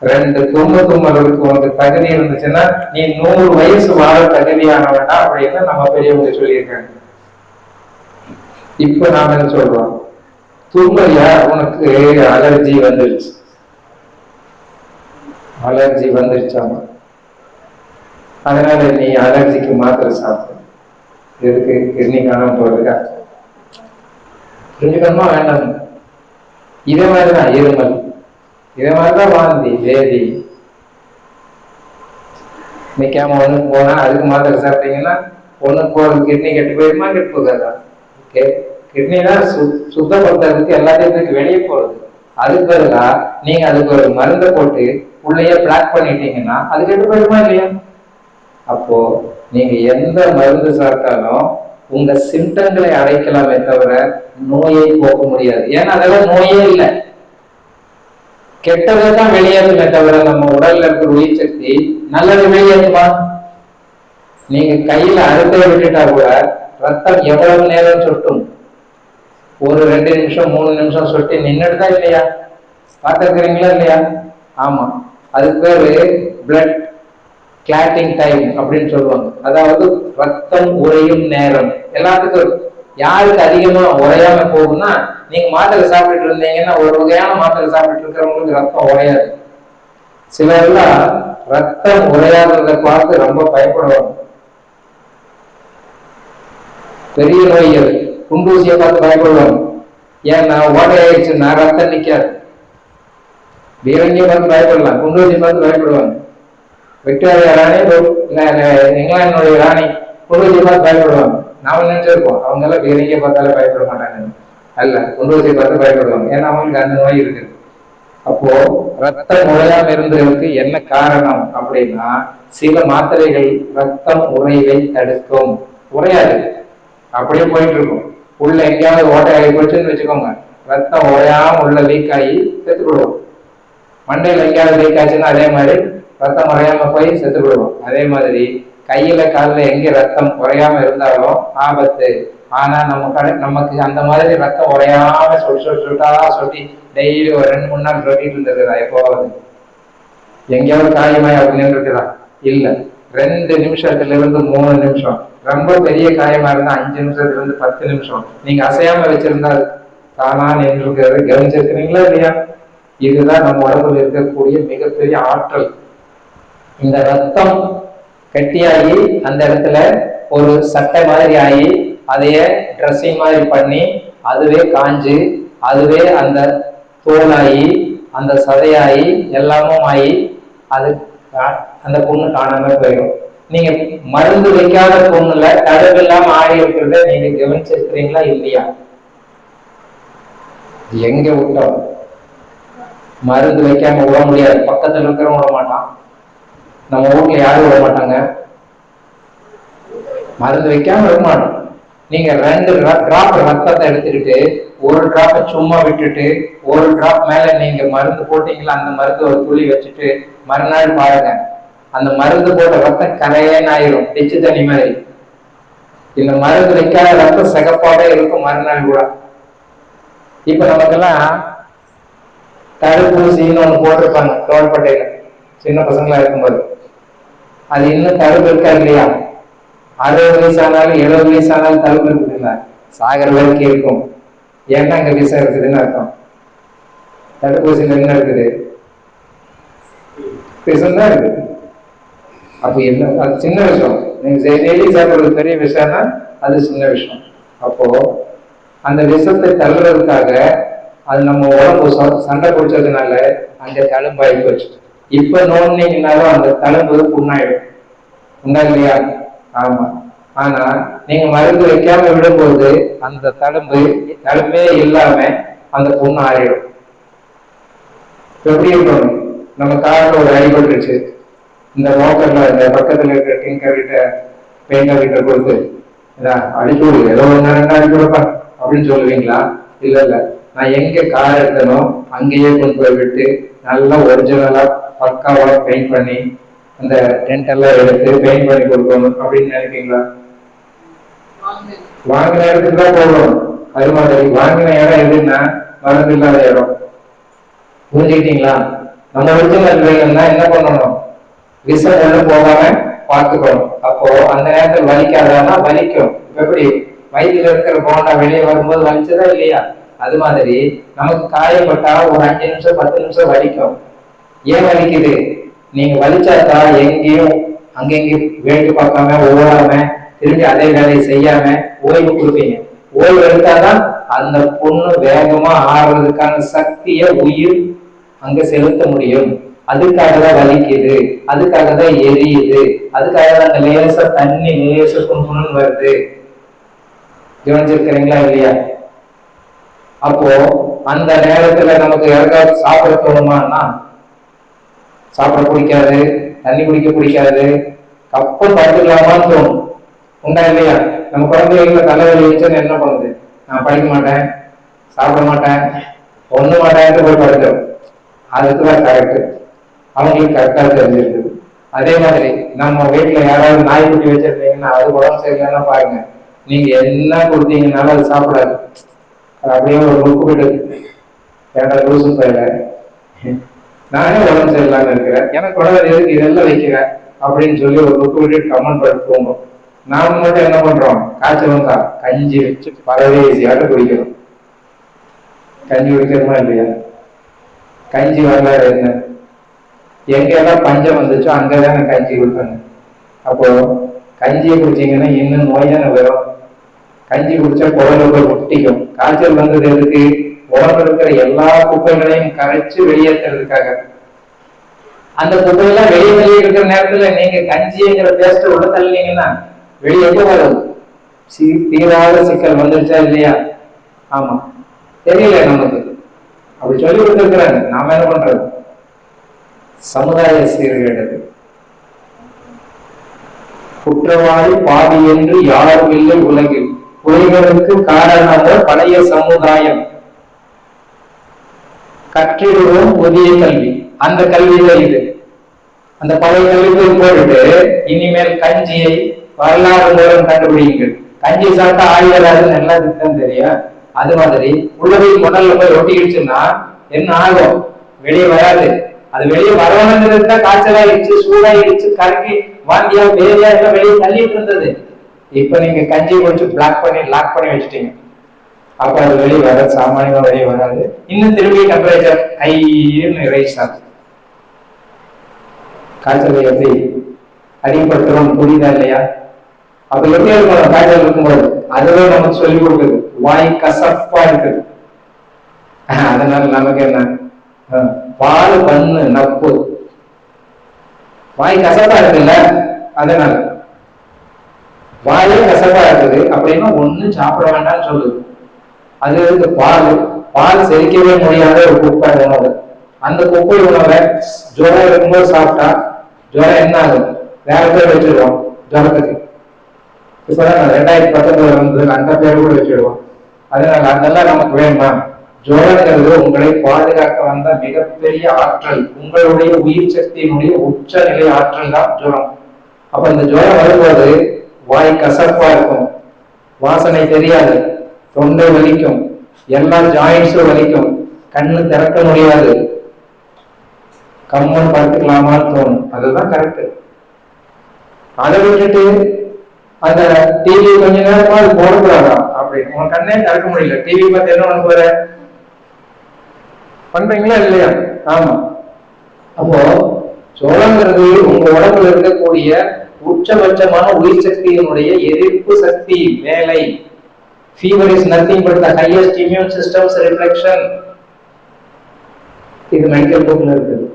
A: ரெண்டு தும்மலுக்கு வந்து தகுதி இருந்துச்சுன்னா நீ 100 வயசு வாழ தகுதியானவனா அப்படின்னு நம்ம பெரியவங்க சொல்லியிருக்காங்க. இப்ப நாம என்ன சொல்றோம், தும்மலையா உனக்கு அலர்ஜி வந்துருச்சாமா, அதனால நீ அலர்ஜிக்கு மாத்திரை சாப்பிடு. எதுக்கு? கிட்னி காணாம போறதுக்கா? புரிஞ்சுக்கணுமா வேண்டாம்? இதே மாதிரிதான் இருமல், இதே மாதிரிதான் வாந்தி, வேதி. நிக்காம ஒண்ணுக்கு போனா அதுக்கு மாத்திரை சாப்பிட்டீங்கன்னா ஒண்ணுக்கு போறது கிட்னி கெட்டு போயிருமா? கெட்டு போகாதா? கிட்னி தான் சுத்தப்படுத்துறதுக்கு எல்லாத்தையும் வெளியே போறது. அதுக்கு பதிலா நீங்க அதுக்கு ஒரு மருந்தை போட்டு உள்ளேயே பிளாக் பண்ணிட்டீங்கன்னா அது கெட்டு போயிருமா இல்லையா? அப்போ நீங்க எந்த மருந்து சாப்பிட்டாலும் உங்க சிம்டங்களை அடைக்கலாமே தவிர நோயை போக்க முடியாது. ஏன்னா அதெல்லாம் நோயே இல்லை, கெட்டதை தான் வெளியேற்றுமே தவிர நம்ம உடல்ல இருக்கிற உயிர் சக்தி நல்லது வெளியேற்றுமா? நீங்க கையில அறுத்தை விட்டுட்டா கூட ரத்தம் எவ்வளவு நேரம் சொட்டும்? ஒரு 2 நிமிஷம் 3 நிமிஷம் சொட்டி நின்றுடுதா இல்லையா? பார்த்துருக்கிறீங்களா இல்லையா? ஆமா, அதுக்கு பேரு பிளட் கிளாட்டிங் டைம் அப்படின்னு சொல்லுவாங்க. அதாவது ரத்தம் உறையும் நேரம். எல்லாத்துக்கும் யாருக்கு அதிகமா உறையாம போகும்னா, நீங்க மாத்திரை சாப்பிட்டுட்டு இருந்தீங்கன்னா ஒரு வகையான மாத்திரை சாப்பிட்டு இருக்கிறவங்களுக்கு ரத்தம் உறையாது. சிலர்லாம் ரத்தம் உறையாததை பார்த்து ரொம்ப பயப்படுவாங்க. பெரிய நோய்கள் குண்டூசியை பார்த்து பயப்படுவாங்க. ஏன்னா ஓட்டையாயிடுச்சுன்னா ரத்தம் நிக்காது. பீரங்கியை பார்த்து பயப்படலாம், குண்டூசியை பார்த்து பயப்படுவாங்க. விக்டோரியா ராணி, இங்கிலாந்துடைய ராணி குண்டூசியை பார்த்து பயப்படுவாங்க. நாம நினைச்சிருப்போம் அவங்க எல்லாம் பீரங்கியை பார்த்தாலே பயப்பட மாட்டாங்க. அல்ல, குண்டூசியை பார்த்து பயப்படுவாங்க. ஏன்னா அவங்களுக்கு அந்த நோய் இருக்குது. அப்போ ரத்தம் உறையாம இருந்ததுக்கு என்ன காரணம் அப்படின்னா, சில மாத்திரைகள் ரத்தம் உறைவை தடுக்கும். உறையாது, அப்படியே போயிட்டு இருக்கும். உள்ள எங்கேயாவது ஓட்டை ஆகி போச்சுன்னு வச்சுக்கோங்க, ரத்தம் உறையாம உள்ள லீக் ஆகி செத்து விடுவோம். மண்டையில எங்கேயாவது லீக் ஆச்சுன்னா அதே மாதிரி ரத்தம் உறையாம போய் செத்து விடுவோம். அதே மாதிரி கையில காலில் எங்க ரத்தம் உறையாம இருந்தாலும் ஆபத்து. ஆனா நமக்கு அந்த மாதிரி ரத்தம் உறையாம சொட்டி டெய்லி ஒரு 2-3 நாள் சொட்டிட்டு இருந்ததுடா. எப்போவாது எங்கேயாவது காயமாய் அப்படின்னு இருக்குதா? இல்ல. 2 நிமிஷத்துல இருந்து 3 நிமிஷம். ரொம்ப பெரிய காயமா இருந்தா 5 நிமிஷத்துல இருந்து 10 நிமிஷம் நீங்க அசையாம வச்சிருந்தா தானா நின்று இருக்கிறது கவனிச்சிருக்கிறீங்களா இல்லையா? இதுதான் நம்ம உடம்புல இருக்கக்கூடிய மிகப்பெரிய ஆற்றல். இந்த ரத்தம் கட்டியாகி அந்த இடத்துல ஒரு சட்டை மாதிரி ஆகி அதைய ட்ரெஸ்ஸிங் மாதிரி பண்ணி அதுவே காஞ்சு அதுவே அந்த தோலாகி அந்த சதையாகி எல்லாமும் ஆகி அது அந்த புண்ணு காணாம போயிடும். நீங்க மருந்து வைக்காத புண்ணுல தடுப்பு இல்லாம ஆடி இருக்கிறத நீங்க கவனிச்சிருக்கிறீங்களா இல்லையா? எங்க விட்டோம்? மருந்து வைக்காம விட முடியாது. பக்கத்துல இருக்கிறவங்க விட மாட்டான். நம்ம வீட்டுல யாரும் விட மாட்டாங்க. மருந்து வைக்காம விட மாட்டோம். நீங்க 2 டிராப் ரத்தத்தை எடுத்துக்கிட்டு ஒரு டிராப்பை சும்மா விட்டுட்டு ஒரு டிராப் மேல நீங்க மருந்து போட்டீங்களா, அந்த மருந்து ஒரு துளி வச்சுட்டு மறுநாள் பாருங்க, அந்த மருந்து போட்ட ரத்தம் கரையேன்னு ஆயிரும், டிச்சு தண்ணி மாதிரி. இந்த மருந்து வைக்காத ரத்தம் சிகப்பாவே இருக்கும் மறுநாள் கூட. இப்ப நமக்கெல்லாம் தடுப்பூசின்னு ஒண்ணு போட்டிருப்பாங்க தோள்பட்டையில, சின்ன பசங்களா இருக்கும்போது. அது இன்னும் தடுப்பு இருக்கா இல்லையா? 60 வயசு ஆனாலும் 70 வயசு ஆனாலும் தடுப்பு இருக்குதுல்ல, சாகர வரைக்கும் இருக்கும். ஏன்னா அங்க விஷம் இருக்குதுன்னு அர்த்தம். தடுப்பூசியில என்ன இருக்குது? விஷம் தான் இருக்குது. அப்ப என்ன, அது சின்ன விஷயம். நீங்க டெய்லி சாப்பிடுறது பெரிய விஷயம்னா அது சின்ன விஷயம். அப்போ அந்த விஷத்தை தள்ளுறதுக்காக அது நம்ம உடம்பு சண்டை பிடிச்சதுனால அங்க தழும்பாகி போச்சு. இப்ப நோண்டினீங்கனாலும் அந்த தழும்பு புண்ணாயிடும். உண்டா இல்லையா? ஆமா. ஆனா நீங்க மருந்து வைக்காம விடும்போது அந்த தழும்பே இல்லாம அந்த புண்ணு ஆறிடும். எப்படி இருக்கணும்? நம்ம காரில் ஒரு அடிபட்டுருச்சு, இந்த லோக்கல்ல இந்த பக்கத்துல இருக்கிற டிங்கர் கிட்ட பெயிண்டர் கிட்ட கொடுத்து அடிச்சுடு, ஏதோ 1-2 அடிச்சுடுப்பா அப்படின்னு சொல்லுவீங்களா? இல்ல இல்ல, நான் எங்க கார் எடுத்தனோ அங்கேயே கொண்டு போய் விட்டு நல்லா ஒரிஜினலா பக்காவா பெயிண்ட் பண்ணி அந்த டென்ட் எல்லாம் எடுத்து பெயிண்ட் பண்ணி கொடுக்கணும் அப்படின்னு நினைப்பீங்களா? வாங்கின இடத்துக்கு தான் போகணும். அது மாதிரி வாங்கின இடம் எதுன்னா மருந்து இல்லாத இடம். புரிஞ்சுக்கிட்டீங்களா? நம்ம ஒரிஜினல் வேலைன்னா என்ன பண்ணணும்? விஷம் ஒன்றும் போகாம பார்த்துக்கணும். அப்போ அந்த நேரத்தில் வலிக்காதானா வலிக்கும். எப்படி வயிற்றுல இருக்கிற போண்டா வெளியே வரும்போது வலிச்சதா இல்லையா? அது மாதிரி நமக்கு காயப்பட்டா ஒரு 5 நிமிஷம் 10 நிமிஷம் வலிக்கும். ஏன் வலிக்குது? நீங்க வலிச்சாக்கா எங்கேயும் அங்கெங்கேயும் வேட்டு பார்க்காம ஓடாம திரும்பி அதே வேலையை செய்யாம ஓய்வு கொடுப்பீங்க. ஓய்வு எடுத்தாதான் அந்த பொண்ணு வேகமா ஆடுறதுக்கான சக்தியை உயிர் அங்க செலுத்த முடியும். அதுக்காக தான் வலிக்குது, அதுக்காக தான் எரியுது, அதுக்காக தான் அந்த லேசா தண்ணி லேசா புண்ணு வருது. கவனிச்சிருக்கிறீங்களா இல்லையா? அப்போ அந்த நேரத்துல நமக்கு யாருக்காவது சாப்பிட தோணுமான்னா சாப்பிட பிடிக்காது, தண்ணி குடிக்க பிடிக்காது, கப்பல் பார்த்துக்கலாமான்னு தோணும். உண்டா இல்லையா? நம்ம குழந்தைகளுக்கு தலைவலி வச்சுன்னு என்ன பண்ணுது? நான் படிக்க மாட்டேன், சாப்பிட மாட்டேன், ஒண்ணு மாட்டேன்ட்டு போய் படுத்தோம். அதுக்குதான் கரெக்டு, அவங்களுக்கு கரெக்டா தெரிஞ்சிருக்குது. அதே மாதிரி நம்ம வீட்டுல யாராவது நாய்க்குட்டி வச்சிருந்தீங்கன்னா அது உடம்பு சரியில்லைன்னா பாருங்க, நீங்க என்ன கொடுத்தீங்கன்னாலும் அது சாப்பிடாது. அது அப்படியே ஒரு லுக்கு போயிட்டு ஏன்டா லூசு போயில, நானே உடம்பு சரியில்லாம இருக்கிறேன், எனக்கு உடம்பு எதுக்கு இதெல்லாம் வைக்கிறேன் அப்படின்னு சொல்லி ஒரு லுக்கு விட்டு கமெண்ட் பண்ணி போங்க. நாம மட்டும் என்ன பண்றோம்? காய்ச்சல் வந்தா கஞ்சி வச்சு பரவேசியாட்ட குடிக்கிறோம். கஞ்சி குடிக்கிறோமா இல்லையா? கஞ்சி வரலாறு என்ன? எங்கெல்லாம் பஞ்சம் வந்துச்சோ அங்கதானே கஞ்சி கொடுத்தாங்க. அப்போ கஞ்சியை குடிச்சீங்கன்னா இன்னும் நோய் தானே வரும். கஞ்சி குடிச்சா குடல போய் ஒட்டிக்கும். காய்ச்சல் வந்தது எதுக்கு? உடம்புல இருக்கிற எல்லா குப்பைகளையும் கரைச்சு வெளியேற்றுறதுக்காக. அந்த குப்பையெல்லாம் வெளியே இருக்கிற நேரத்துல நீங்க கஞ்சிங்கிற பேஸ்ட் உள்ள தள்ளீங்கன்னா வெளியே வரும். தீராத சிக்கல் வந்துருச்சா இல்லையா? ஆமா, தெரியல நமக்கு. அப்படி சொல்லி கொடுத்துருக்கிறாங்க. நாம என்ன பண்றது? சமுதாய சீர்கேடு. குற்றவாளி பாவி என்று யாரும் இல்லை உலகில், குறைகளுக்கு காரணமாக பழைய சமுதாயம். கற்றிடுவோம் புதிய கல்வி. அந்த கல்வியில இது அந்த பழைய கல்வி போட்டுட்டு இனிமேல் கஞ்சியை வரலாறு மூலம் கண்டுபிடிங்கள். கஞ்சி சாப்பிட்டா ஆயுதராதுன்னு எல்லாத்துக்கும் தெரியும். அது மாதிரி உள்ளதையும் முதல்ல போய் ஒட்டிக்கிடுச்சுன்னா என்ன ஆகும்? வெளியே வராது. அது வெளியே வரணுங்கிறது தான் காய்ச்சலாயிடுச்சு, சூடாயிடுச்சு, கருக்கி வாந்தியா வேலையா எல்லாம் வெளியே தள்ளிட்டு இருந்தது. இப்ப நீங்க கஞ்சி குடிச்சு லாக் பண்ணி வச்சுட்டீங்க. அப்ப அது வெளியே வராது, சாமானியமா வெளியே வராது. இன்னும் திரும்பி டெம்பரேச்சர் ஹைன்னு ரைஸ் ஆகும். காய்ச்சலை எப்படி அதிகப்படுத்துறோம், புரியுதா இல்லையா? அப்ப எப்படி இருக்கணும் காய்ச்சல் இருக்கும்போது? அதுவே நமக்கு சொல்லி கொடுக்குது, வாய் கசப்பா இருக்குது. அதனால நமக்கு என்ன, பால் பண்ணு நப்பு, வாய் கசப்பா இருக்குல்ல, அதனால வாயே கசப்பா இருக்குது அப்படின்னா ஒண்ணும் சாப்பிட வேண்டாம்னு சொல்லுது. அது இருக்கு பால், பால் செரிக்கவே முடியாத ஒரு குப்பை உணவு. அந்த குப்பை உணவை ஜுரம் இருக்கும்போது சாப்பிட்டா ஜுரம் என்ன ஆகும்? வேற பேர் வச்சிருவோம் ஜுரத்துக்கு. இப்பதான் 2019 வந்து அந்த பேர் கூட வச்சிடுவோம். அதனால அதெல்லாம் நமக்கு வேணுமா? ஜுரங்கிறது உங்களை பாதுகாக்க வந்த மிகப்பெரிய ஆற்றல், உங்களுடைய உயிர் சக்தியினுடைய உச்ச நிலை ஆற்றல் தான் ஜுரம். அப்ப இந்த ஜுரம் வரும்போது வாய் கசப்பா இருக்கும், வாசனை தெரியாது, தொண்டை வலிக்கும், எல்லா ஜாயிண்ட்ஸும் வலிக்கும், கண்ணு திறக்க முடியாது, கம்மன் படுத்துக்கலாமான்னு தோணும். அதுதான் கரெக்ட். அதை விட்டுட்டு அந்த டிவி கொஞ்ச நேரமா அது போடக்கூடாதா அப்படின்னு உன் கண்ணே திறக்க முடியல, டிவி பார்த்து என்ன பண்ண போற? பண்றீங்களா இல்லையா? ஆமா. அப்போ ஜுரங்கிறது உங்க உடம்புல இருக்கக்கூடிய உச்சபட்சமான உயிர் சக்தியினுடைய எதிர்ப்பு சக்தி வேலை. Fever is nothing but the highest immune system's reflection. இது மெடிக்கல் புக்ல இருக்குது.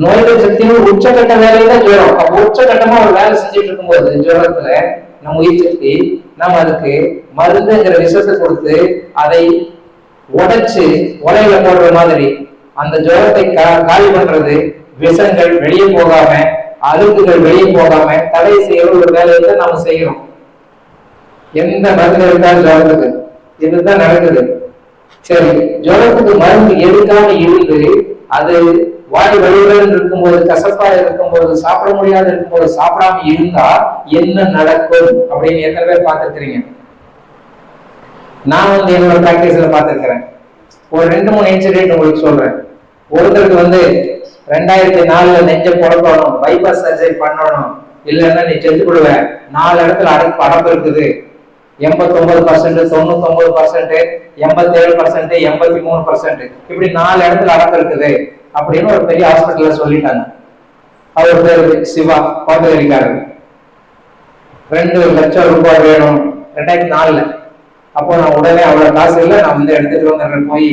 A: நோய் சக்தியின் உச்சகட்ட வேலையை தான் ஜுரம். அப்ப உச்சகட்டமா ஒரு வேலை செஞ்சுட்டு இருக்கும்போது ஜுரத்துல நம்ம உயிர் சக்தி, நம்ம அதுக்கு மருந்துங்கிற விஷத்தை கொடுத்து அதை உடைச்சு உலையில போடுற மாதிரி அந்த ஜுரத்தை காலி பண்றது, விஷங்கள் வெளியே போகாம, அழுக்குகள் வெளியே போகாம தடை செய்யற ஒரு வேலையை தான் நம்ம செய்யறோம். எந்த மருந்து எடுத்தாலும் ஜுரத்துக்கு இதுதான் நடக்குது. சரி, ஜுரத்துக்கு மருந்து எடுக்காம இருந்து அது வாய் வழிகள் இருக்கும்போது, கசப்பா இருக்கும்போது, சாப்பிட முடியாது இருக்கும்போது சாப்பிடாம இருந்தா என்ன நடக்கும் அப்படின்னு எத்தனை பேர் பார்த்திருக்கிறீங்க? நான் வந்து என்னோட பிராக்டிஸ்ல பார்த்திருக்கிறேன். ஒரு 2-3 இன்சிடென்ட் உங்களுக்கு சொல்றேன். ஒருத்தருக்கு வந்து 2004 நெஞ்ச புறக்கணும், பைபாஸ் சர்ஜரி பண்ணணும், இல்லைன்னா நீ செத்து விடுவ, 4 இடத்துல அடப்பு இருக்குது, 89%, 99%, 87%, 83%, இப்படி 4 இடத்துல அடப்பு இருக்குது அப்படின்னு ஒரு பெரிய ஹாஸ்பிட்டல்ல சொல்லிட்டாங்க. அவர் பேரு சிவா, கோத்தகிரிக்காரர். 2 லட்சம் ரூபாய் வேணும் 2004. அப்போ நான் உடனே அவ்வளவு காசு இல்லை, நான் வந்து எடுத்துட்டு வந்துடுறேன், போய்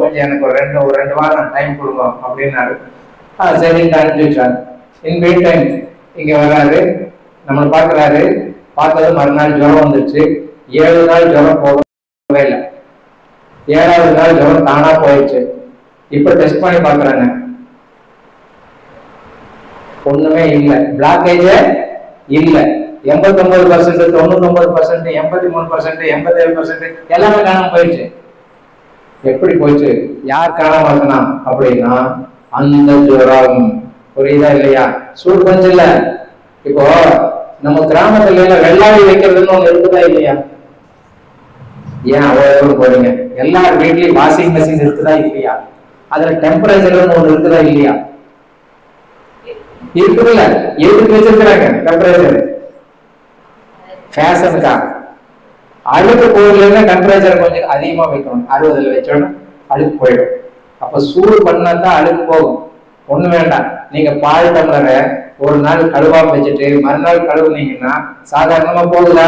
A: கொஞ்சம் எனக்கு ஒரு 2 வாரம் டைம் கொடுங்க அப்படின்னாரு. சரின்னு அனுப்பிச்சு வச்சாங்க. இன் மீன் டைம் இங்க வராரு, நம்மளை பாக்குறாரு. பார்த்தது மறுநாள் ஜுரம் வந்துருச்சு. 7 நாள் ஜுரம் போகவே இல்லை. 7வது நாள் ஜுரம் தானா போயிடுச்சு. இப்ப டெஸ்ட் பண்ணி பாக்குறாங்க, ஒண்ணுமே இல்லை, பிளாக்கேஜ் இல்ல. 89%, 99%, 83%, 87% எல்லாமே காணாம போயிடுச்சு. எப்படி போயிடுச்சு? யார் காணாம இருக்கனா அப்படின்னா அந்த ஜுரம். புரியுதா இல்லையா? சூடு கொஞ்சம் இல்ல. இப்போ நம்ம கிராமத்துல வெள்ளாடி வைக்கிறதுன்னு ஒண்ணு இருக்குதா இல்லையா? ஏன் அவ்வளவு போறீங்க? எல்லார் வீட்லயும் வாஷிங் மெஷின் இருக்குதா இல்லையா? அதுல டெம்பரேச்சர்னு ஒண்ணு இருக்குதா இல்லையா? இருக்குதுல்ல. எதுக்கு வச்சிருக்கிறாங்க டெம்பரேச்சர்? ஃபேஷனுக்கா? அழுக்கு போகலன்னா டெம்பரேச்சர் கொஞ்சம் அதிகமா வைக்கணும். 60ல வச்சோன்னா அழுக்கு போயிடும். அப்ப சூடு பண்ணாதான் அழுக்கு போகும். ஒண்ணு வேண்டாம், நீங்க பால் டம்ளரை ஒரு நாள் கழுவாம வச்சுட்டு மறுநாள் கழுவுனீங்கன்னா சாதாரணமா போகுதா?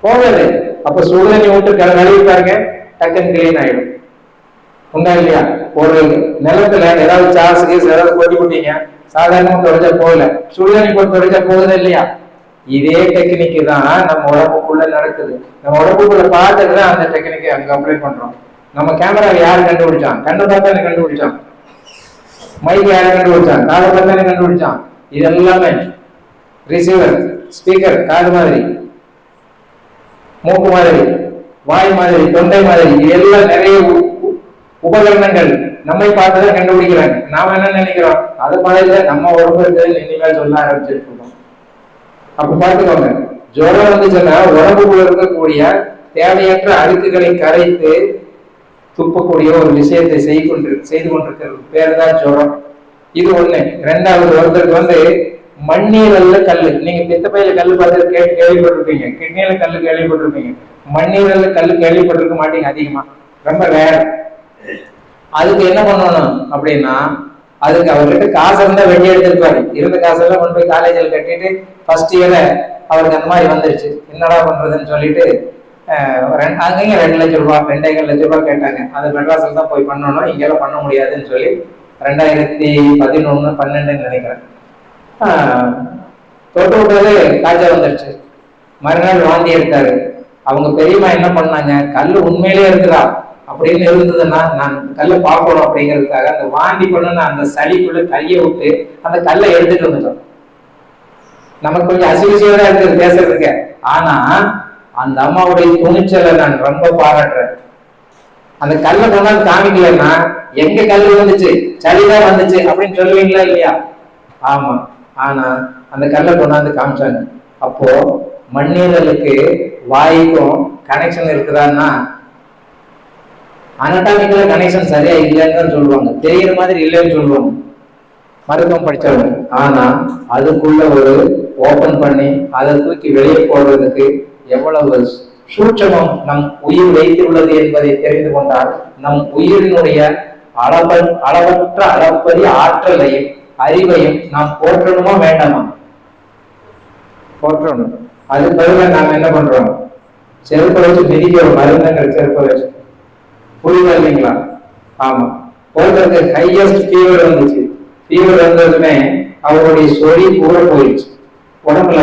A: போகாது. அப்ப சுடுதண்ணி விட்டு கழுவி பாருங்க, டக்குன்னு கிளீன் ஆயிடும். உண்டா இல்லையா? ஒரு நிலத்துல ஏதாவது சார்ஸ் கீஸ் ஏதாவது கொட்டி போட்டீங்க, சாதாரணமா தொடச்சா போகல, சுடுதண்ணி போட்டு தொடச்சா போகுதா இல்லையா? இதே டெக்னிக் தான் நம்ம உடம்புக்குள்ள நடக்குது. நம்ம உடம்புக்குள்ள பார்த்துதான் அந்த டெக்னிக்கை அங்க அப்ளை பண்றோம். நம்ம கேமராவை யாரு கண்டுபிடிச்சான்? கண்ணு பார்த்தானே கண்டுபிடிச்சான். மைக் யாரு கண்டுபிடிச்சான்? காது பார்த்தானே கண்டுபிடிச்சான். இது எல்லாமே ரிசீவர், ஸ்பீக்கர், காது மாதிரி, மூக்கு மாதிரி, வாய் மாதிரி, தொண்டை மாதிரி, இதெல்லாம் நிறைய உபகரணங்கள் நம்மை பார்த்துதான் கண்டுபிடிக்கிறாங்க. நாம என்ன நினைக்கிறோம்? அது மாதிரி நம்ம உடம்பு இருக்கிறது இனிமேல் சொல்ல ஆரம்பிச்சிட்டு இருக்கோம். அப்ப பார்த்துக்கோங்க, ஜுரம் வந்துச்சுன்னா உடம்புக்குள்ள இருக்கக்கூடிய தேவையற்ற அழுக்குகளை கரைத்து துப்பக்கூடிய ஒரு விஷயத்தை செய்து கொண்டிருக்கிறது பேர் தான் ஜுரம். இது ஒண்ணு. 2வது, ஒருத்தருக்கு வந்து மண்ணீரல்ல கல்லு. நீங்க பித்தப்பையில கல்லு பார்த்து கேள்விப்பட்டிருப்பீங்க, கிட்னியில கல்லு கேள்விப்பட்டிருப்பீங்க, மண்ணீரல்ல கல்லு கேள்விப்பட்டிருக்க மாட்டீங்க அதிகமா, ரொம்ப வேற. அதுக்கு என்ன பண்ணணும் அப்படின்னா அதுக்கு அவர்கிட்ட காசு இருந்தா வெட்டி எடுத்திருப்பாரு. இருந்த காசெல்லாம் கொண்டு போய் காலேஜில் கட்டிட்டு ஃபர்ஸ்ட் இயரை அவருக்கு அந்த மாதிரி வந்துருச்சு. என்னடா பண்றதுன்னு சொல்லிட்டு அங்கேயும் 2 லட்சம் ரூபாய் 2,5 லட்சம் ரூபாய் கேட்டாங்க. அது மெட்ராஸில் தான் போய் பண்ணணும், இங்கெல்லாம் பண்ண முடியாதுன்னு சொல்லி 2011, 12 நினைக்கிறேன் தொட்டு விட்டது காய்ச்சல் வந்துடுச்சு. மறுநாள் வாந்தி எடுத்தாரு. அவங்க பெரியம்மா என்ன பண்ணாங்க, கல்லு உண்மையிலேயே இருக்குதா அப்படின்னு இருந்ததுன்னா நான் கல்லை பார்க்கணும் அப்படிங்கிறதுக்காக அந்த வாந்தி பண்ண அந்த சளிக்குள்ள கையை விட்டு அந்த கல்லை எடுத்துட்டு வந்துட்டோம். நமக்கு கொஞ்சம் அசிவிசியோட இருக்குது பேசுறதுக்கு. ஆனா அந்த அம்மாவுடைய துணிச்சலை நான் ரொம்ப பாராட்டுறேன். அந்த கல்லை கொண்டாந்து காமிக்கலன்னா எங்க கல்லு வந்துச்சு, சளிதான் வந்துச்சு அப்படின்னு சொல்லுவீங்களா இல்லையா? ஆமா. ஆனா அந்த கல்லை கொண்டாந்து காமிச்சாங்க. அப்போ மண்ணீரலுக்கு வாய்க்கும் கனெக்ஷன் இருக்குதான்னா அனடாமிக்கல கனெக்ஷன் சரியா இல்லைன்னு சொல்லுவாங்க, தெரிகிற மாதிரி இல்லைன்னு சொல்லுவாங்க மருத்துவம் படிச்சவங்க. ஆனா அதுக்குள்ள ஒரு ஓபன் பண்ணி அதை தூக்கி வெளியே போடுறதுக்கு எவ்வளவு சூட்சமம் நம் உயிர் வைத்துள்ளது என்பதை தெரிந்து கொண்டால் நம் உயிரினுடைய அளவற்ற அளப்பரிய ஆற்றலையும் அறிவையும் நாம் போற்றணுமா வேண்டாமா? போற்றணும். அது பிறகு நாம என்ன பண்றோம், செருப்பை வச்சு மிதிக்கிற மருந்துங்கள் செருப்பை வச்சு, புரியுதா இல்லைங்களா? ஆமா. ஒருத்தருக்கு ஹையஸ்ட் ஃபீவர் வந்துச்சு. ஃபீவர் வந்ததுமே அவருடைய சொறி கூட போயிடுச்சு. உடம்புல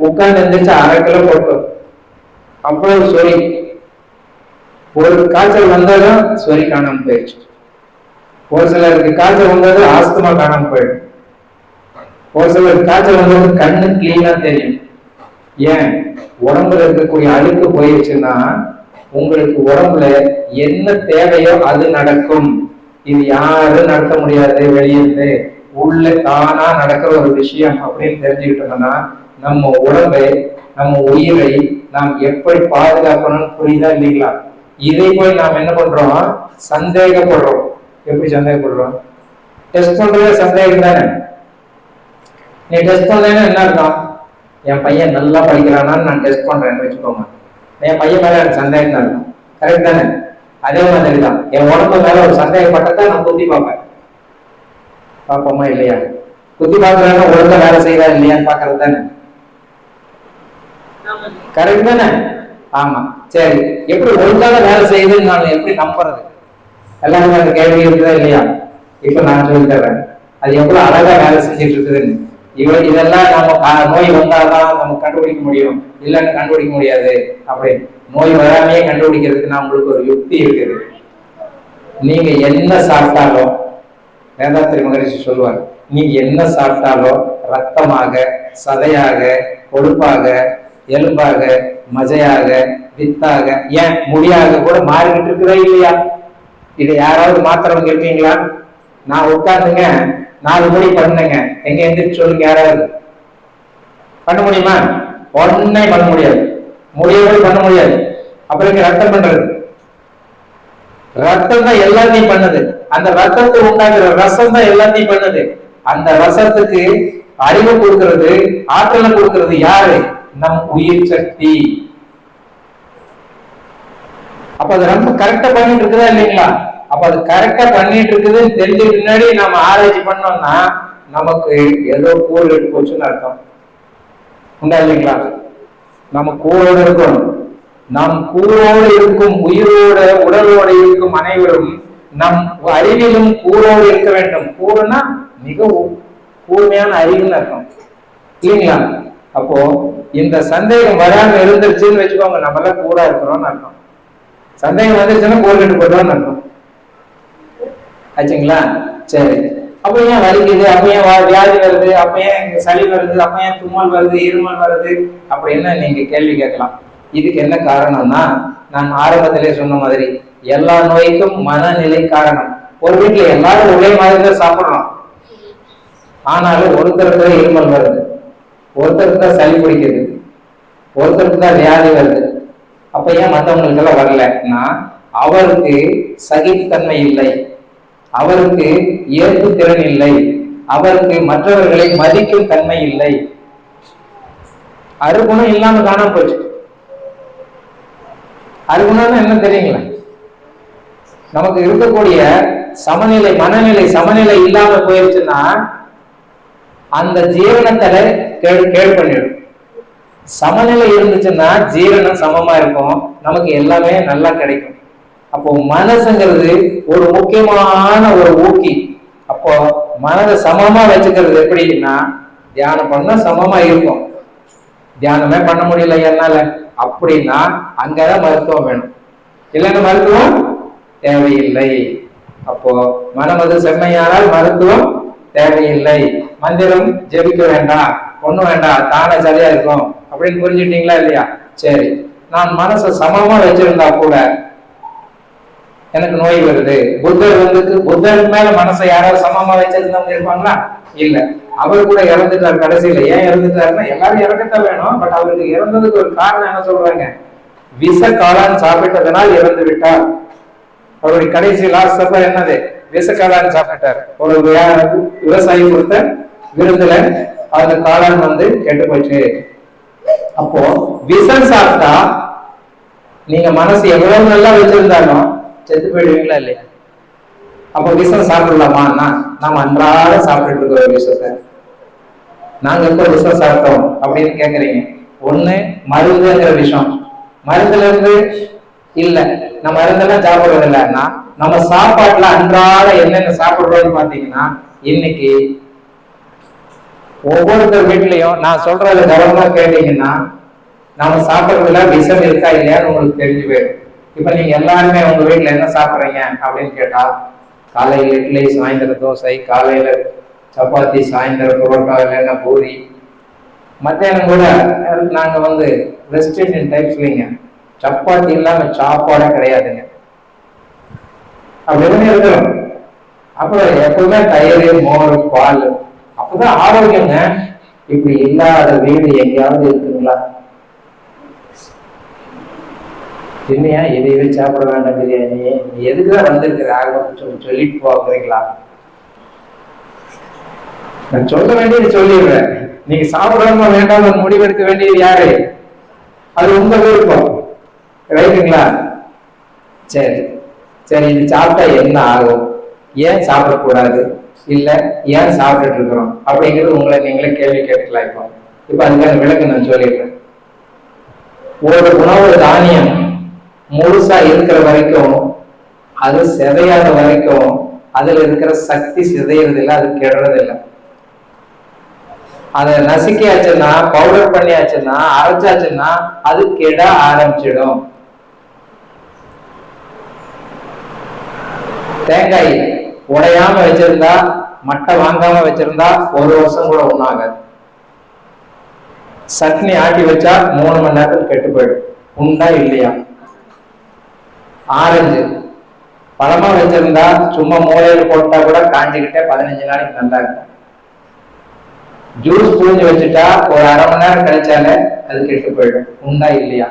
A: உட்கார்ந்து இருந்துச்சு 1/2 கிலோ போட்டோம், அவ்வளவு சொறி. ஒரு காய்ச்சல் வந்ததும் சொறி காணாம போயிடுச்சு. ஒரு சிலருக்கு காய்ச்சல் வந்தது ஆஸ்துமா காணாம போயிடும். ஒரு சிலருக்கு காய்ச்சல் வந்தது கண்ணு கிளீனா தெரியும். ஏன்? உடம்புல இருக்கக்கூடிய அழுக்கு போயிடுச்சுன்னா உங்களுக்கு உடம்புல என்ன தேவையோ அது நடக்கும். இது யாரும் நடத்த முடியாது, வெளியிருந்து உள்ள தானா நடக்கிற ஒரு விஷயம் அப்படின்னு தெரிஞ்சுக்கிட்டோம்னா நம்ம உடம்பை நம்ம உயிரை நாம் எப்படி பாதுகாக்கணும்னு புரியுதா இல்லைங்களா? இதை போய் நாம் என்ன பண்றோம், சந்தேகப்படுறோம். எப்படி சந்தேகப்படுறோம்? டெஸ்ட் பண்றதே சந்தேகம் தானே. நீ டெஸ்ட் பண்ணேன்னா என்ன அர்த்தம்? என் பையன் நல்லா படிக்கிறானான்னு நான் டெஸ்ட் பண்றேன்னு வச்சுக்கோங்க, என் பையன் மேல எனக்கு சந்தேகம் தான் இருக்கும். கரெக்ட் தானே? அதே மாதிரி தான் என் உடம்பு மேல ஒரு சந்தேகப்பட்டதான் நான் குத்தி பார்ப்பேன். பார்ப்போமா இல்லையா? குத்தி பார்க்கறேன்னா ஒழுங்கா வேலை செய்யறா இல்லையான்னு பாக்குறது தானே. கரெக்ட் தானே? ஆமா. சரி, எப்படி ஒழுங்காக வேலை செய்யுதுன்னு நான் எப்படி நம்புறது? எல்லாருமே அந்த கேள்வி இருக்குதா இல்லையா? இப்ப நான் சொல்லி தர்றேன் அது எவ்வளவு அழகா வேலை செஞ்சுட்டு இருக்குதுன்னு. இதெல்லாம் நம்ம நோய் வந்தாதான் நம்ம கண்டுபிடிக்க முடியும், இல்லைன்னு கண்டுபிடிக்க முடியாது. அப்படி நோய் வராமையே கண்டுபிடிக்கிறதுக்கு நான் உங்களுக்கு ஒரு யுக்தி இருக்குது. நீங்க என்ன சாப்பிட்டாலும், வேதாத்திரி மகரிஷி சொல்லுவார், நீங்க என்ன சாப்பிட்டாலும் ரத்தமாக, சதையாக, கொழுப்பாக, எலும்பாக, மஜையாக, வித்தாக, ஏன் முடியாக கூட மாறிக்கிட்டு இருக்குதா இல்லையா? இதை யாராவது மாத்திரவங்க இருக்கீங்களா? நான் உட்காந்துங்க 4 முடி பண்ணுங்க, எங்க எந்திரிச்சு சொல்லுங்க. யாராவது பண்ண முடியுமா? ஒன்னே பண்ண முடியாது, முடியவே பண்ண முடியாது. அப்புறம் ரத்தம் பண்றது, ரத்தம் தான் எல்லாத்தையும் பண்ணுது. அந்த ரத்தத்தை உண்டாக்குற ரசம் தான் எல்லாத்தையும் பண்ணுது. அந்த ரசத்துக்கு அறிவு கொடுக்கிறது, ஆற்றலை கொடுக்கிறது யாரு? நம் உயிர் சக்தி. அப்ப அது ரொம்ப கரெக்டா பண்ணிட்டு இருக்குதா இல்லைங்களா? அப்ப அது கரெக்டா பண்ணிட்டு இருக்குதுன்னு தெரிஞ்ச பின்னாடி நம்ம ஆராய்ச்சி பண்ணோம்னா நமக்கு ஏதோ கூறு எடுத்து போச்சுன்னு அர்த்தம். உண்டா இல்லைங்களா? நம்ம கூரோடு இருக்கணும். நம் கூரோடு இருக்கும், உயிரோட உடலோடு இருக்கும் அனைவரும் நம் அறிவிலும் கூரோடு இருக்க வேண்டும். கூறுனா மிகவும் கூர்மையான அறிவுன்னு அர்த்தம் இல்லைங்களா? அப்போ இந்த சந்தேகம் வராம இருந்துருச்சுன்னு வச்சுக்கோங்க, நம்ம எல்லாம் கூடா இருக்கிறோம்னு அர்த்தம். சந்தேகம் வந்துருச்சுன்னா கூறு கட்டு போட்டோம்னு அர்த்தம் ஆச்சுங்களா? சரி, அப்ப ஏன் வலிக்குது, அப்ப ஏன் வியாதி வருது, அப்ப ஏன் சளி வருது, அப்ப ஏன் தும்மல் வருது, இருமல் வருது அப்படின்னு நீங்க கேள்வி கேட்கலாம். இதுக்கு என்ன காரணம்னா, நான் ஆரம்பத்திலே சொன்ன மாதிரி எல்லா நோய்க்கும் மனநிலை காரணம். ஒரு வீட்டுல எல்லாரும் ஒரே மாதிரி தான் சாப்பிடுறோம், ஆனாலும் ஒருத்தருக்கு தான் இருமல் வருது, ஒருத்தருக்கு தான் சளி பிடிக்குது, ஒருத்தருக்கு தான் வியாதி வருது. அப்ப ஏன் மற்றவங்களுக்கு எல்லாம் வரலன்னா அவருக்கு சகிப்புத்தன்மை இல்லை, அவருக்கு ஏற்பு திறன் இல்லை, அவருக்கு மற்றவர்களை மதிக்கும் தன்மை இல்லை, அருகுணம் இல்லாம காணாம போச்சு. அருகுணம்னு என்ன தெரியுங்களா? நமக்கு இருக்கக்கூடிய சமநிலை, மனநிலை சமநிலை இல்லாம போயிடுச்சுன்னா அந்த ஜீரணத்துல கேடு பண்ணிடும். சமநிலை இருந்துச்சுன்னா ஜீரணம் சமமா இருக்கும், நமக்கு எல்லாமே நல்லா கிடைக்கும். அப்போ மனசுங்கிறது ஒரு முக்கியமான ஒரு ஊக்கி. அப்போ மனதை சமமா வச்சுக்கிறது எப்படின்னா, தியானம் பண்ணா சமமா இருக்கும். தியானமே பண்ண முடியல என்னால அப்படின்னா அங்கதான் மருத்துவம் வேணும். இல்லைன்னா மருத்துவம் தேவையில்லை. அப்போ மனம் அது செம்மையானால் மருத்துவம் தேவையில்லை. மந்திரம் ஜெபிக்க வேண்டாம், ஒண்ணும் வேண்டாம், தானே சரியா இருக்கும் அப்படின்னு புரிஞ்சுட்டீங்களா இல்லையா? சரி, நான் மனசை சமமா வச்சிருந்தா கூட எனக்கு நோய் வருது. புத்தர் மேல மனசை யாராவது சமமா வச்சிருந்தவங்க இருப்பாங்களா? இல்ல. அவர் கூட இறந்துட்டார் கடைசியில. ஏன் இறந்துட்டாருன்னா, எல்லாரும் இறக்கத்தான் வேணும், பட் அவருக்கு இறந்ததுக்கு ஒரு காரணம் என்ன சொல்றாங்க? விஷ காளான் சாப்பிட்டதனால் இறந்து விட்டார். அவருடைய கடைசி லாஸ்ட் சப்பர் என்னது? விஷ காளான் சாப்பிட்டார். ஒரு விவசாயி கொடுத்த விருதுல அந்த காளான் கெட்டு போச்சு. அப்போ விஷம் சாப்பிட்டா நீங்க மனசு எவ்வளவு நல்லா வச்சிருந்தாலும் செத்து போயிடுவீங்களா இல்லையா? அப்போ விஷம் சாப்பிடலாமா? நாம அன்றாட சாப்பிட்டு இருக்கிற விஷத்தை நாங்க எப்போ விஷம் சாப்பிட்டோம் அப்படின்னு கேக்குறீங்க. ஒண்ணு மருந்துங்கிற விஷம், மருந்துல இருந்து இல்ல, நம்ம மருந்தெல்லாம் சாப்பிடுறது இல்லைன்னா நம்ம சாப்பாட்டுல அன்றாட என்னென்ன சாப்பிடுறோம்னு பாத்தீங்கன்னா, இன்னைக்கு ஒவ்வொருத்தர் வீட்லயும் நான் சொல்றத கவனமா கேட்டீங்கன்னா நம்ம சாப்பிடுறதுல விஷம் இருக்கா இல்லையான்னு உங்களுக்கு தெரிஞ்சு போயிடும். இப்ப நீங்க எல்லாருமே உங்க வீட்டுல என்ன சாப்பிடுறீங்க அப்படின்னு கேட்டா, காலையில இட்லி, சாயந்தரம் தோசை, காலையில சப்பாத்தி, சாயந்தரம் புரோட்டா, இல்லைன்னா பூரி. மத்தியானம் கூட நாங்க வெஸ்ட் இண்டியன் டைப்ஸ்லிங்க சப்பாத்தி இல்லாம சாப்பாடே கிடையாதுங்க. அப்படி இருக்கிறோம். அப்புறம் எப்பவுமே தயிர், மோர், பால், அப்பதான் ஆரோக்கியங்க. இப்படி இல்லாத வீடு எங்கேயாவது இருக்குங்களா? இல்லையா? எதையுமே சாப்பிட வேண்டாம் பிரியாணி, நீ எதுக்குதான் வந்திருக்கிற ஆகணும்னு சொல்லிட்டு போகிறீங்களா? நான் சொல்ல வேண்டியது சொல்லிடுறேன். நீங்க சாப்பிடாம வேண்டாம் முடிவெடுக்க வேண்டியது யாரு? அது உங்க விருப்பம், ரைட்டுங்களா? சரி சரி, இது சாப்பிட்டா என்ன ஆகும், ஏன் சாப்பிடக்கூடாது, இல்ல ஏன் சாப்பிட்டுட்டு இருக்கிறோம் அப்படிங்கிறது உங்களை நீங்களே கேள்வி கேட்கலாம். இப்ப அதுக்கான விளக்கம் நான் சொல்லிடுறேன். ஒரு உணவு தானியம் முழுசா இருக்கிற வரைக்கும், அது சிதையாத வரைக்கும் அதுல இருக்கிற சக்தி சிதையறதில்லை, அது கெடுறதில்லை. அதை நசுக்கியாச்சுன்னா, பவுடர் பண்ணியாச்சுன்னா, அரைச்சாச்சுன்னா அது கெட ஆரம்பிச்சிடும். தேங்காய் உடையாம வச்சிருந்தா, மட்டை வாங்காம வச்சிருந்தா 1 வருஷம் கூட ஒண்ணாகாது. சட்னி ஆட்டி வச்சா 3 மணி நேரத்தில் கெட்டு போயிடும். உண்டா இல்லையா? ஆரஞ்சு பழமா வச்சிருந்தா சும்மா மூலையில போட்டா கூட காஞ்சிக்கிட்டே 15 நாளைக்கு நல்லா இருக்கும். ஜூஸ் புழிஞ்சு வச்சுட்டா ஒரு அரை மணி நேரம் கழிச்சாலே அது கெட்டு போயிடும். உண்டா இல்லையா?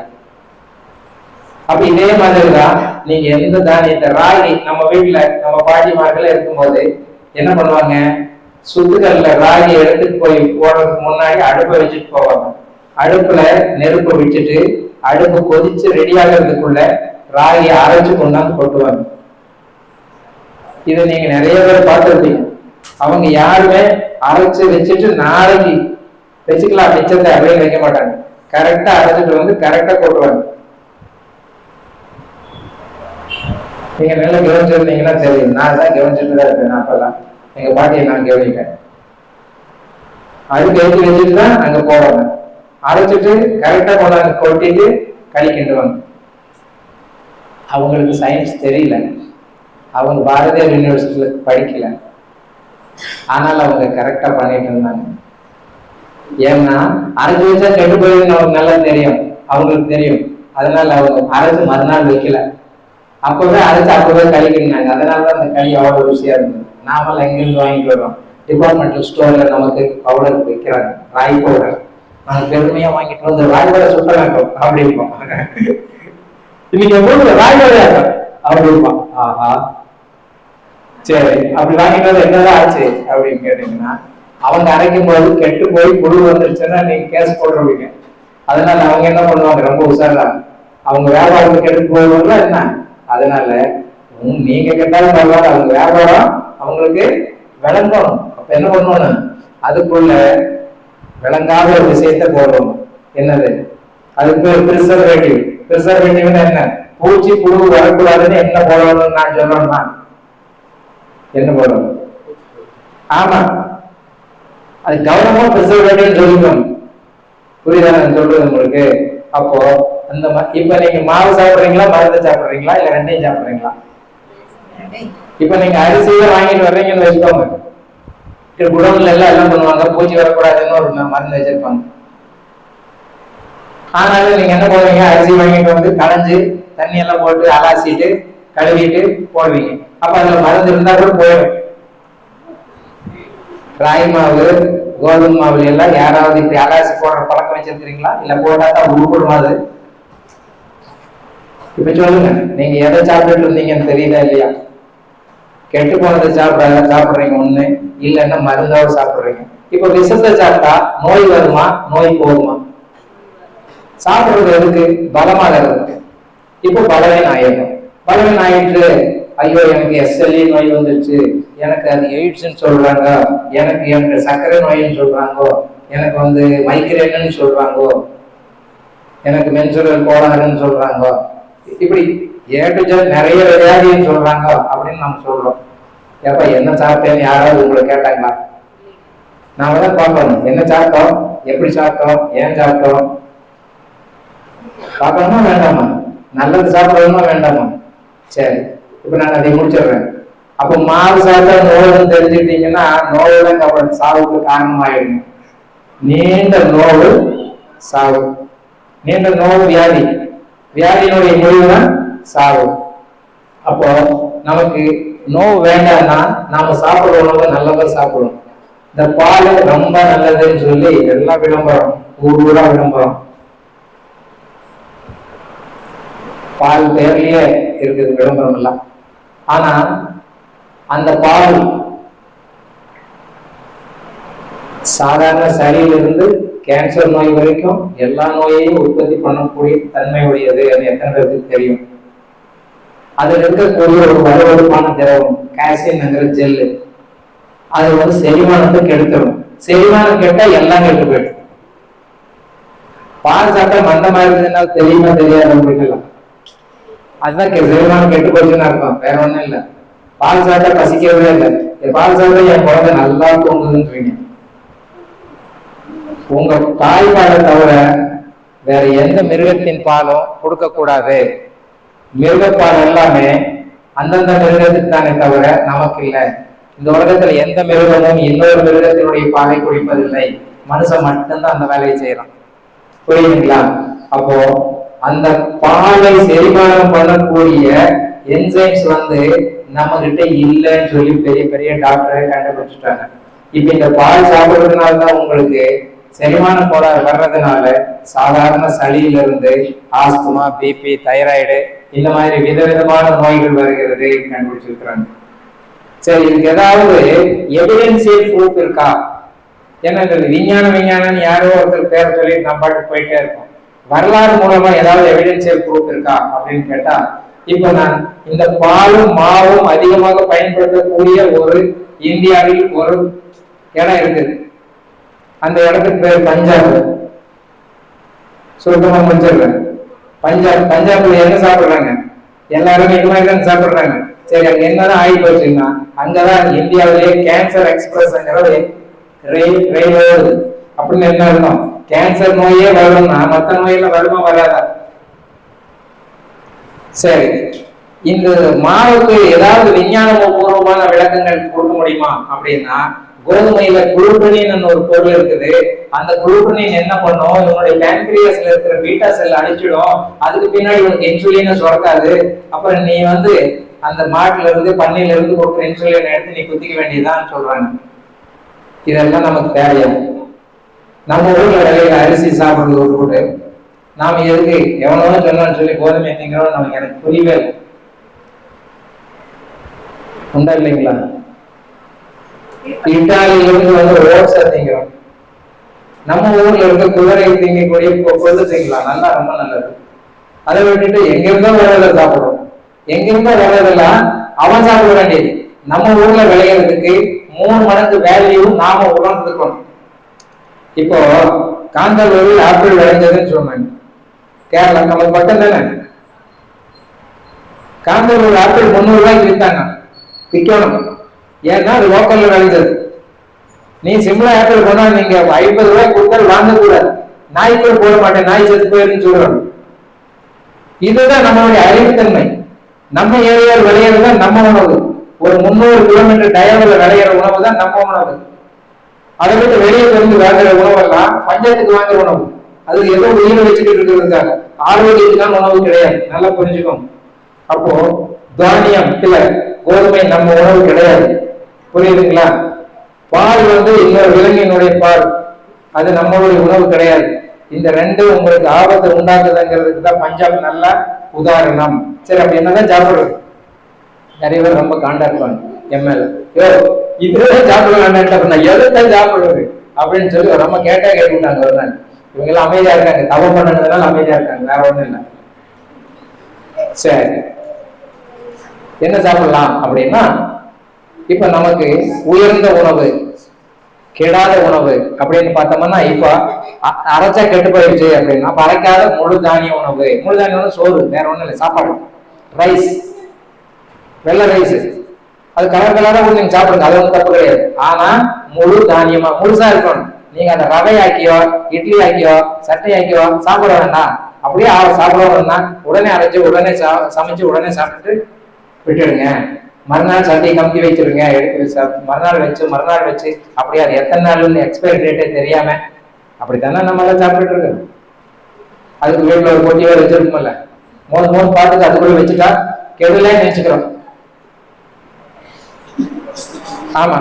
A: அப்ப இதே மாதிரிதான் நீங்க எந்த தானியத்தை, ராகி, நம்ம வீட்டுல நம்ம பாட்டிமார்கள் இருக்கும்போது என்ன பண்ணுவாங்க, சுத்துக்கல்ல ராகி எடுத்துட்டு போய் போடுறதுக்கு முன்னாடி அடுப்பை வச்சுட்டு போவாங்க. அடுப்புல நெருப்பு வச்சுட்டு அடுப்பு கொதிச்சு ரெடி ஆகிறதுக்குள்ள ராகி அரைச்சு கொண்டாந்து கொட்டுவாங்க. இதை நீங்க நிறைய பேர் பார்த்துருப்பீங்க. அவங்க யாருமே அரைச்சு வச்சுட்டு நாளைக்கு வச்சுக்கலாம் மிச்சத்தை அப்படின்னு வைக்க மாட்டாங்க. கரெக்டா அரைச்சிட்டு கரெக்டா கொட்டுவாங்க. நீங்க நல்லா கவனிச்சிருந்தீங்கன்னா தெரியும். நான் தான் கவனிச்சுட்டு தான் இருப்பேன். அப்பெல்லாம் எங்க பாட்டியை நான் கவனிப்பேன். அடுப்பு ஏற்றி வச்சுட்டு தான் அங்க போவாங்க. அரைச்சிட்டு கரெக்டா கொண்டாந்து கொட்டிட்டு கழிக்கிண்டுவாங்க. அவங்களுக்கு சயின்ஸ் தெரியல, அவங்க பாரதியார் யூனிவர்சிட்டியில படிக்கல, ஆனால் அவங்க கரெக்டா பண்ணிட்டு இருந்தாங்க. ஏன்னா அரைச்சு வச்சா கெட்டு போயிருன்னு அவங்களுக்கு நல்லா தெரியும், அவங்களுக்கு தெரியும். அதனால அவங்க அரைச்சு மறுநாள் வைக்கல, அப்பவே அரைச்சு அப்பவே கழிக்கினாங்க. அதனாலதான் அந்த களி அவ்வளவு ருசியா இருந்தது. நாமெல்லாம் எங்கிருந்து வாங்கிட்டு வரோம்? டிபார்ட்மெண்டல் ஸ்டோர்ல நமக்கு பவுடர் விற்கிறாங்க, ராய் பவுடர். நாங்க பெருமையா வாங்கிட்டு வந்து ராய் பவுடர் சுத்த வேண்டாம் அப்படி இருப்போம். இன்னைக்கு எவ்வளவு ராய் பவுடர் அப்படி இருப்பான். ஆஹா சரி, அப்படி வாங்கிட்டு வந்து என்னதான் ஆச்சு அப்படின்னு கேட்டீங்கன்னா, அவங்க அரைக்கும் போது கெட்டு போய் புழு வந்துருச்சுன்னா நீங்க கேஸ் போடுறீங்க. அதனால அவங்க என்ன பண்ணுவாங்க, ரொம்ப உஷாரா அவங்க வியாபாரத்துக்கு கெட்டு போடுவாங்களா என்ன. அதனால நீங்க கேட்டாலும் பரவாயில்ல, அவங்க வியாபாரம் அவங்களுக்கு விளங்கணும். அப்ப என்ன பண்ணணும், அதுக்குள்ள விளங்காத ஒரு விஷயத்த போடணும். என்னது? அதுக்கு பேர் பிரிசர்வேட்டிவ். பிரிசர்வேட்டிவ்னா என்ன? பூச்சி புழு வரக்கூடாதுன்னு என்ன போடணும்னு நான் சொல்லணும்னா என்ன போடணும்? ஆமா, அது கவனமா பிரிசர்வேட்டிவ் சொல்லிக்கணும். புரியுதா நான் சொல்றது உங்களுக்கு? அப்போ அந்த இப்ப நீங்க மாவு சாப்பிடுறீங்களா, மருந்து சாப்பிடுறீங்களா, இல்ல ரெண்டையும் சாப்பிடுறீங்களா? இப்ப நீங்க அரிசியை வாங்கிட்டு வர்றீங்கன்னு வச்சுக்கோங்க, குடவுல எல்லாம் என்ன பண்ணுவாங்க, பூச்சி வரக்கூடாதுன்னு ஒரு மருந்து வச்சிருப்பாங்க. ஆனாலும் நீங்க என்ன பண்ணுவீங்க, அரிசி வாங்கிட்டு வந்து களைஞ்சு தண்ணி எல்லாம் போட்டு அலாசிட்டு கழுவிட்டு போடுவீங்க. அப்ப அதுல மருந்து இருந்தா கூட போயிடும். ராகி மாவு, கோதுமை மாவுல எல்லாம் யாராவது இப்படி அலாசி போடுற பழக்கம் வச்சிருக்கிறீங்களா? இல்ல போட்டா தான் உருப்படுமா அது? இப்ப சொல்லுங்க, நீங்க எதை சாப்பிட்டுட்டு இருந்தீங்கன்னு தெரியுதா இல்லையா? கெட்டு போனதை சாப்பிடுறீங்க ஒண்ணு, இல்லைன்னா மருந்தாவது சாப்பிடுறீங்க. இப்ப விஷத்தை சாப்பிட்டா நோய் வருமா, நோய் போகுமா? சாப்பிடுறது எதுக்கு? பலமாகிறதுக்கு. இப்போ பலவீனம் ஆயிடும். பலவீனம் ஆயிட்டு ஐயோ எனக்கு SLE நோய் வந்துருச்சு, எனக்கு அது எய்ட்ஸ்ன்னு சொல்றாங்க, எனக்கு சர்க்கரை நோயின்னு சொல்றாங்க, எனக்கு வந்து மைக்ரேன்னு சொல்றாங்க, எனக்கு மென்சுரல் கோளாறுன்னு சொல்றாங்க, இப்படி நிறைய வியாதின்னு சொல்றாங்க அப்படின்னு நம்ம சொல்றோம். ஏப்பா என்ன சாப்பிட்டேன்னு யாராவது உங்களை கேட்டாங்களா? நாம தான் பார்க்கணும், என்ன சாப்பிட்டோம், எப்படி சாப்பிட்டோம், ஏன் சாப்பிட்டோம் பார்க்கணுமா வேண்டாமா? நல்லது சாப்பிடணுமா வேண்டாமா? சரி, இப்ப நான் அதை முடிச்சிடுறேன். அப்ப மாவு சாப்பிட்டா நோய்னு தெரிஞ்சுக்கிட்டீங்கன்னா நோயுடன் அப்புறம் சாவுக்கு காரணமாயிடும். நீண்ட நோவு சாவு, நீண்ட நோவு வியாதி, வியாதியினுடைய முடிவுதான் சாவு. அப்போ நமக்கு நோவு வேண்டாம்னா நாம சாப்பிடுற உணவு நல்லதா சாப்பிடணும். இந்த பால் ரொம்ப நல்லதுன்னு சொல்லி எல்லாம் விளம்பரம், ஊரா விளம்பரம், பால் பேர்லயே இருக்குது விளம்பரம் எல்லாம். ஆனா அந்த பால் சாதாரண சளியிலிருந்து கேன்சர் நோய் வரைக்கும் எல்லா நோயையும் உற்பத்தி பண்ணக்கூடிய தன்மை உடையது. அது எத்தனை பேருக்கு தெரியும்? அதுல இருக்கக்கூடிய ஒரு வலுவழுப்பான திரவம் கால்சியம்ங்கிற ஜெல்லு, அது வந்து செரிமானத்தை கெடுத்துடும். செரிமானம் கெட்டா எல்லாம் கெட்டு போயிடும். பால் சாப்பிட்டா மந்தமா இருந்ததுன்னா தெரியுமா தெரியாது உங்களுக்கு? அதுதான் செரிமானம் கெட்டு போச்சுன்னு அர்த்தம், வேற ஒண்ணும் இல்லை. பால் சாப்பிட்டா பசிக்கிறதே இல்லை. பால் சாப்பிட்டா என் குழந்தை நல்லா தூங்குதுன்றீங்க. உங்க தாய்ப்பாலை தவிர வேற எந்த மிருகத்தின் பாலும் கொடுக்க கூடாது. மிருகப்பால் எல்லாமே அந்தந்த மிருகத்துக்கு தானே தவிர நமக்கு இல்லை. இந்த உலகத்துல எந்த மிருகமும் இன்னொரு மிருகத்தினுடைய பாலை குடிப்பதில்லை. மனுஷன் மட்டும்தான் அந்த வேலையை செய்யறான். புரியுதுங்களா? அப்போ அந்த பாலை செரிமானம் பண்ணக்கூடிய என்சைம்ஸ் வந்து நம்ம கிட்ட இல்லைன்னு சொல்லி பெரிய பெரிய டாக்டரை கண்டுபிடிச்சிட்டாங்க. இப்ப இந்த பால் சாப்பிடுறதுனாலதான் உங்களுக்கு செரிமான கோளாறு வர்றதுனால சாதாரண சளியிலிருந்து ஆஸ்துமா, பிபி, தைராய்டு இந்த மாதிரி விதவிதமான நோய்கள் வருகிறது கண்டுபிடிச்சிருக்கிறாங்க. சரி, இதுக்கு ஏதாவது எவிடென்சியல் ப்ரூஃப் இருக்கா? ஏன்னா விஞ்ஞானம் யாரோ ஒருத்தர் பேரை சொல்லி நம்ம பாட்டு போயிட்டே இருக்கோம். வரலாறு மூலமா ஏதாவது எவிடென்சியல் ப்ரூஃப் இருக்கா அப்படின்னு கேட்டா, இப்ப நான் இந்த பாலும் மாவும் அதிகமாக பயன்படுத்தக்கூடிய ஒரு இந்தியாவில் ஒரு இடம் இருக்குது. அந்த இடத்துக்கு பேர் பஞ்சாப். சுருக்கமா முடிச்சிடுறேன். பஞ்சாப்ல என்ன சாப்பிடுறாங்க? எல்லாருமே இது மாதிரி தான் சாப்பிடுறாங்க. சரி, அங்க என்னதான் ஆகி போச்சுன்னா, அங்கதான் இந்தியாவிலேயே கேன்சர் எக்ஸ்பிரஸ்ங்கிற ரயில் ஓடுது. அப்படின்னு என்ன அர்த்தம்? கேன்சர் நோயே வரும்னா மற்ற நோயெல்லாம் வருமா வராதா? சரி, இந்த மாவுக்கு ஏதாவது விஞ்ஞானபூர்வமான விளக்கங்கள் கொடுக்க முடியுமா அப்படின்னா, கோதுமையில குளுட்டனின் ஒரு பொருள் இருக்குது. அந்த குளுட்டனின் என்ன பண்ணும், இவனுடைய பேன்கிரியாஸ்ல இருக்கிற பீட்டா செல் அழிச்சிடும். அதுக்கு பின்னாடி உனக்கு இன்சுலினை சுரக்காது. அப்புறம் நீ வந்து அந்த மாட்டுல இருந்து பண்ணையில இருந்து கொடுக்குற இன்சுலினை எடுத்து நீ குத்திக்க வேண்டியதுதான் சொல்றாங்க. இதெல்லாம் நமக்கு தேவையா? நம்ம ஊர்ல விளையிற அரிசி சாப்பிடுறது போட்டு நாம எதுக்கு எவனோ சொன்னான்னு சொல்லி கோதுமை திங்கிறோம்? நமக்கு எனக்கு புரியவே இல்லை. உண்டா இல்லைங்களா? இட்டாலியிலிருந்து வந்து ஓட்ஸை திங்கிறோம். நம்ம ஊர்ல இருக்க குதிரை திங்கக்கூடிய பொருள் திங்கலாம், நல்லா ரொம்ப நல்லது. அதை விட்டுட்டு எங்க இருந்தோ வேலை சாப்பிடுறோம். எங்கிருந்தோ வர்றதெல்லாம் அவன் சாப்பிட வேண்டியது. நம்ம ஊர்ல விளையிறதுக்கு 3 மடங்கு வேல்யூ நாம உணர்ந்துக்கணும். இப்போ காந்தலூரில் ஆப்பிள் விளைஞ்சதுன்னு சொன்னாங்க, கேரளா நமக்கு பக்கம் தானே. காந்தலூர் ஆப்பிள் 300 ரூபாய்க்கு விற்றாங்க, விற்கணும். ஏன்னா அது லோக்கல்ல விளைஞ்சது. நீ சிம்லா ஆப்பிள் போனா நீங்க 50 ரூபாய் கொடுத்தால் வாங்கக்கூடாது. நாய்க்குள் போட மாட்டேன், நாய் செத்து போயிருன்னு சொல்றோம். இதுதான் நம்மளுடைய அறிவுத்தன்மை. நம்ம ஏரியாவில் விளையிறது நம்ம உணவு. ஒரு 300 கிலோமீட்டர் டயர்ல விளையிற உணவு தான் நம்ம உணவு. அதை விட்டு வெளியே இருந்து வாங்குற உணவெல்லாம் பஞ்சத்துக்கு வாங்குற உணவு. அது ஏதோ உயிரை வச்சுக்கிட்டு இருக்கிறதுக்காக, ஆரோக்கியத்துக்கான உணவு கிடையாது. நல்லா புரிஞ்சுக்கோங்க. அப்போ தானியம் இல்ல கோதுமை நம்ம உணவு கிடையாது. புரியுதுங்களா? பால் இன்னொரு விலங்கினுடைய பால், அது நம்மளுடைய உணவு கிடையாது. இந்த ரெண்டும் உங்களுக்கு ஆபத்தை உண்டாக்குதுங்கிறதுக்கு தான் பஞ்சாப் நல்ல உதாரணம். சரி, அப்படி என்னதான் சாப்பிடுறது? நிறைய பேர் ரொம்ப காண்டா இருப்பாங்க எம்எல்ஏ, இதுதான் சாப்பிடுவாங்க, எதுதான் சாப்பிடுறது அப்படின்னு சொல்லி ரொம்ப கேட்டா கேட்டுட்டாங்க ஒரு நாள். இவங்க எல்லாம் அமைதியா இருக்காங்க, தவம் பண்ணதுனால அமைதியா இருக்காங்க, வேற ஒண்ணும் இல்லை. சரி, என்ன சாப்பிடலாம் அப்படின்னா, இப்ப நமக்கு உயர்ந்த உணவு, கெடாத உணவு அப்படின்னு பார்த்தோம்னா, இப்ப அரைச்சா கெட்டு போயிடுச்சு அப்படின்னா அரைக்காத முழு தானிய உணவு. முழு தானிய உணவு சோறு, வேற ஒண்ணும் இல்லை, சாப்பாடு. ரைஸ், வெள்ளை ரைஸ், அது கலர் கலரா கூட நீங்க சாப்பிடுங்க, அது ஒன்றும் தப்பு கிடையாது. ஆனா முழு தானியமா முழுசா இருக்கணும். நீங்க அந்த ரவை ஆக்கியோ, இட்லி ஆக்கியோ, சட்டை ஆக்கியோ சாப்பிட வேண்டாம். அப்படியே சாப்பிட வேண்டாம், உடனே அரைச்சு உடனே சமைச்சு உடனே சாப்பிட்டு விட்டுடுங்க. மறுநாள் சட்டையை கம்பி வச்சிருங்க, எடுத்து மறுநாள் வச்சு அப்படியே அது எத்தனை நாள்னு எக்ஸ்பைரி டேட்டே தெரியாம அப்படித்தானே நம்ம எல்லாம் சாப்பிட்டு இருக்கோம். அதுக்கு வீட்டுல ஒரு பொட்டியோ வச்சிருக்கோம்ல, 3 பார்த்துட்டு அதுக்குள்ள வச்சுட்டா கெடுதலே நினைச்சுக்கிறோம். ஆமா,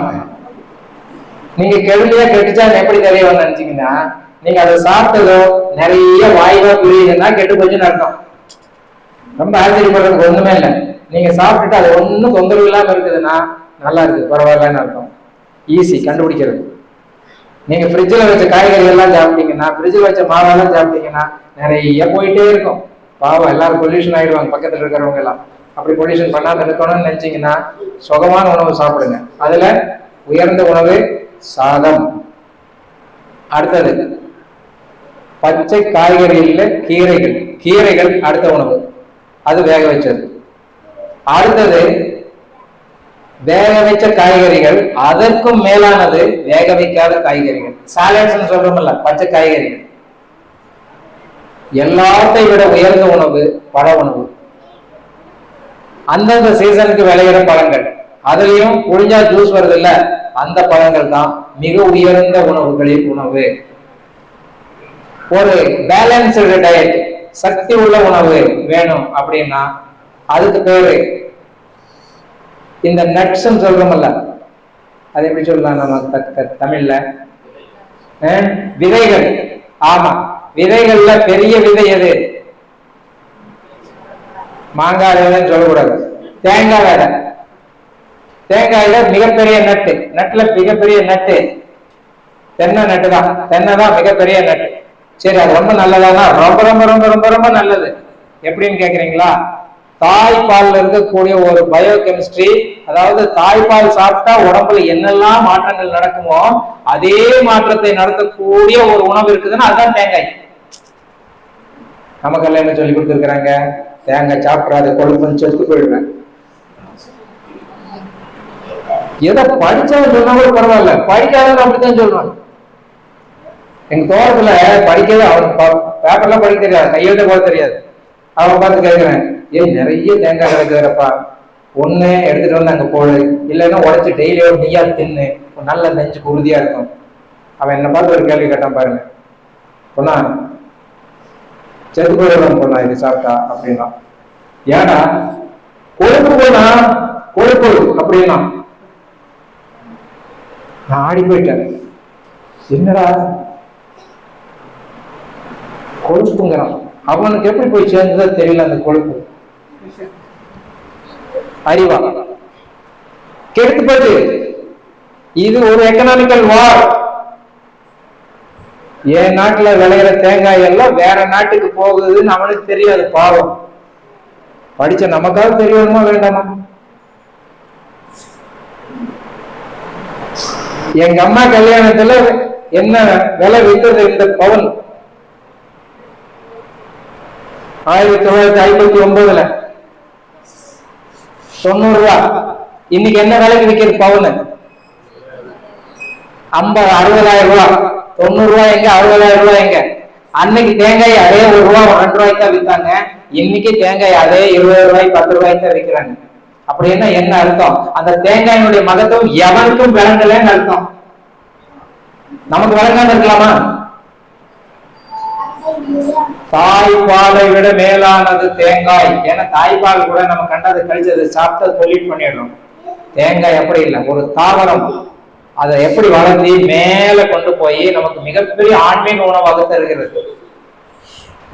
A: நீங்க கெடுதலையா கெட்டுச்சா எப்படி தெரிய நினைச்சீங்கன்னா, நீங்க அதை சாப்பிட்டதோ நிறைய வாய்வா புரியுதுன்னா கெட்டு போச்சுன்னு அர்த்தம். ரொம்ப ஆச்சரியப்படுறதுக்கு ஒண்ணுமே இல்லை. நீங்க சாப்பிட்டுட்டு அது ஒன்றும் தொந்தரவு இல்லாம இருக்குதுன்னா நல்லா இருக்கு, பரவாயில்லன்னு அர்த்தம். ஈஸி கண்டுபிடிக்கிறது. நீங்க ஃப்ரிட்ஜில் வச்ச காய்கறி எல்லாம் சாப்பிட்டீங்கன்னா, ஃப்ரிட்ஜில் வச்ச மாவெல்லாம் சாப்பிட்டீங்கன்னா நிறைய போயிட்டே இருக்கும். பாவம், எல்லாரும் பொல்யூஷன் ஆயிடுவாங்க பக்கத்துல இருக்கிறவங்க எல்லாம். அப்படி பொல்யூஷன் பண்ணாம இருக்கணும்னு நினைச்சீங்கன்னா சுகமான உணவு சாப்பிடுங்க. அதுல உயர்ந்த உணவு சாதம். அடுத்தது பச்சை காய்கறிகள்ல கீரைகள். கீரைகள் அடுத்த உணவு, அது வேக வச்சது. அடுத்தது வேக வச்ச காய்கறிகள், அதற்கும் மேலானது வேக வைக்காத காய்கறிகள். சாலட்ஸ் சொல்றோம்ல, பச்சை காய்கறிகள். எல்லாத்தை விட உயர்ந்த உணவு பழ உணவு. அந்தந்த சீசனுக்கு விளையிற பழங்கள், அதுலயும் புழிஞ்சா ஜூஸ் வருது இல்ல, அந்த பழங்கள் தான் மிக உயர்ந்த உணவுகளில் உணவு. ஒரு பேலன்ஸ்டு டயட், சக்தி உள்ள உணவு வேணும் அப்படின்னா அதுக்கு பேரு இந்த நட்ஸ் சொல்றோம்ல, அது எப்படி சொல்லலாம் நம்ம தமிழ்ல? விதைகள். ஆமா, விதைகள்ல பெரிய விதை எது? மாங்காய் விதைன்னு சொல்லக்கூடாது, தேங்காய் விதை. தேங்காயில மிகப்பெரிய நட்டு, நட்டுல மிகப்பெரிய நட்டு தென்னை நட்டு தான். தென்னை தான் மிகப்பெரிய நட்டு. சரி, அது ரொம்ப நல்லதானா? ரொம்ப ரொம்ப ரொம்ப ரொம்ப ரொம்ப நல்லது. எப்படின்னு கேக்குறீங்களா? தாய்ப்பால்ல இருக்கக்கூடிய ஒரு பயோகெமிஸ்ட்ரி, அதாவது தாய்ப்பால் சாப்பிட்டா உடம்புல என்னெல்லாம் மாற்றங்கள் நடக்குமோ அதே மாற்றத்தை நடத்தக்கூடிய ஒரு உணவு இருக்குதுன்னா அதுதான் தேங்காய். நமக்கெல்லாம் என்ன சொல்லி கொடுத்துருக்காங்க? தேங்காய் சாப்பிடாத, கொழுப்புன்னு செத்து போயிடுவேன். எதை படிச்சாலும் சொன்னா கூட பரவாயில்ல, படிக்காதவங்க அப்படித்தான் சொல்றாங்க. எங்க தோட்டத்துல படிக்கிறது, அவனுக்கு பேப்பர்லாம் படிக்க தெரியாது, கையெழுத்த போட தெரியாது. அவன் பார்த்து கேட்கிறேன், ஏன் நிறைய தேங்காய் கிடைக்குறப்பா, ஒண்ணு எடுத்துட்டு வந்து அங்க போடு, இல்லைன்னா உடைச்சு டெய்லி ஒரு நெய்யா தின்னு, நல்ல நெஞ்சுக்கு உறுதியா இருக்கும். அவன் என்ன பார்த்து ஒரு கேள்வி கேட்டான் பாருங்க, பொண்ணா செத்து போயிடுவான் பொண்ணா இது சாப்பிட்டா அப்படின்னா. ஏன்னா கொழுப்பு போனா கொழுப்பு அப்படின்னா நான் ஆடி போயிட்டேன். என்னடா கொழுப்புங்கிறான், அவனுக்கு எப்படி போய் சேர்ந்ததோ தெரியல அந்த கொழுப்பு. அறிவா கெடுத்து போச்சு. இது ஒரு எக்கனாமிக்கல் வார். என் நாட்டுல விளையிற தேங்காய் எல்லாம் வேற நாட்டுக்கு போகுதுன்னு அவனுக்கு தெரியாது, பாவம். படிச்ச நமக்காவது தெரியணுமா வேண்டாமா? எங்க அம்மா கல்யாணத்துல என்ன விலை வித்தது இந்த பவுன் 1959 90 ரூபா. இன்னைக்கு என்ன விலைக்கு விற்கிறது பவுன்? 60,000 ரூபாய். 90 ரூபாய் எங்க, 60,000 ரூபாய் எங்க? அன்னைக்கு தேங்காய் அதே 1 ரூபா 2 ரூபாய்க்கு தான் வித்தாங்க. இன்னைக்கு தேங்காய் அதே 20 ரூபாய் 10 ரூபாய்க்கு தான் விற்கிறாங்க. அப்படின்னா என்ன அர்த்தம்? அந்த தேங்காயினுடைய மகத்துவம் எவனுக்கும் விளங்கலன்னு அர்த்தம். நமக்கு விளங்காம இருக்கலாமா? தாய்ப்பாலை விட மேலானது தேங்காய். ஏன்னா தாய்ப்பால் கூட நம்ம கண்டது கழிச்சது சாப்பிட்டு தொழில் பண்ணிடுறோம். தேங்காய் அப்படி இல்லை, ஒரு தாவரம். அதை எப்படி வளர்த்தி மேல கொண்டு போய் நமக்கு மிகப்பெரிய ஆன்மீக உணவாக தருகிறது.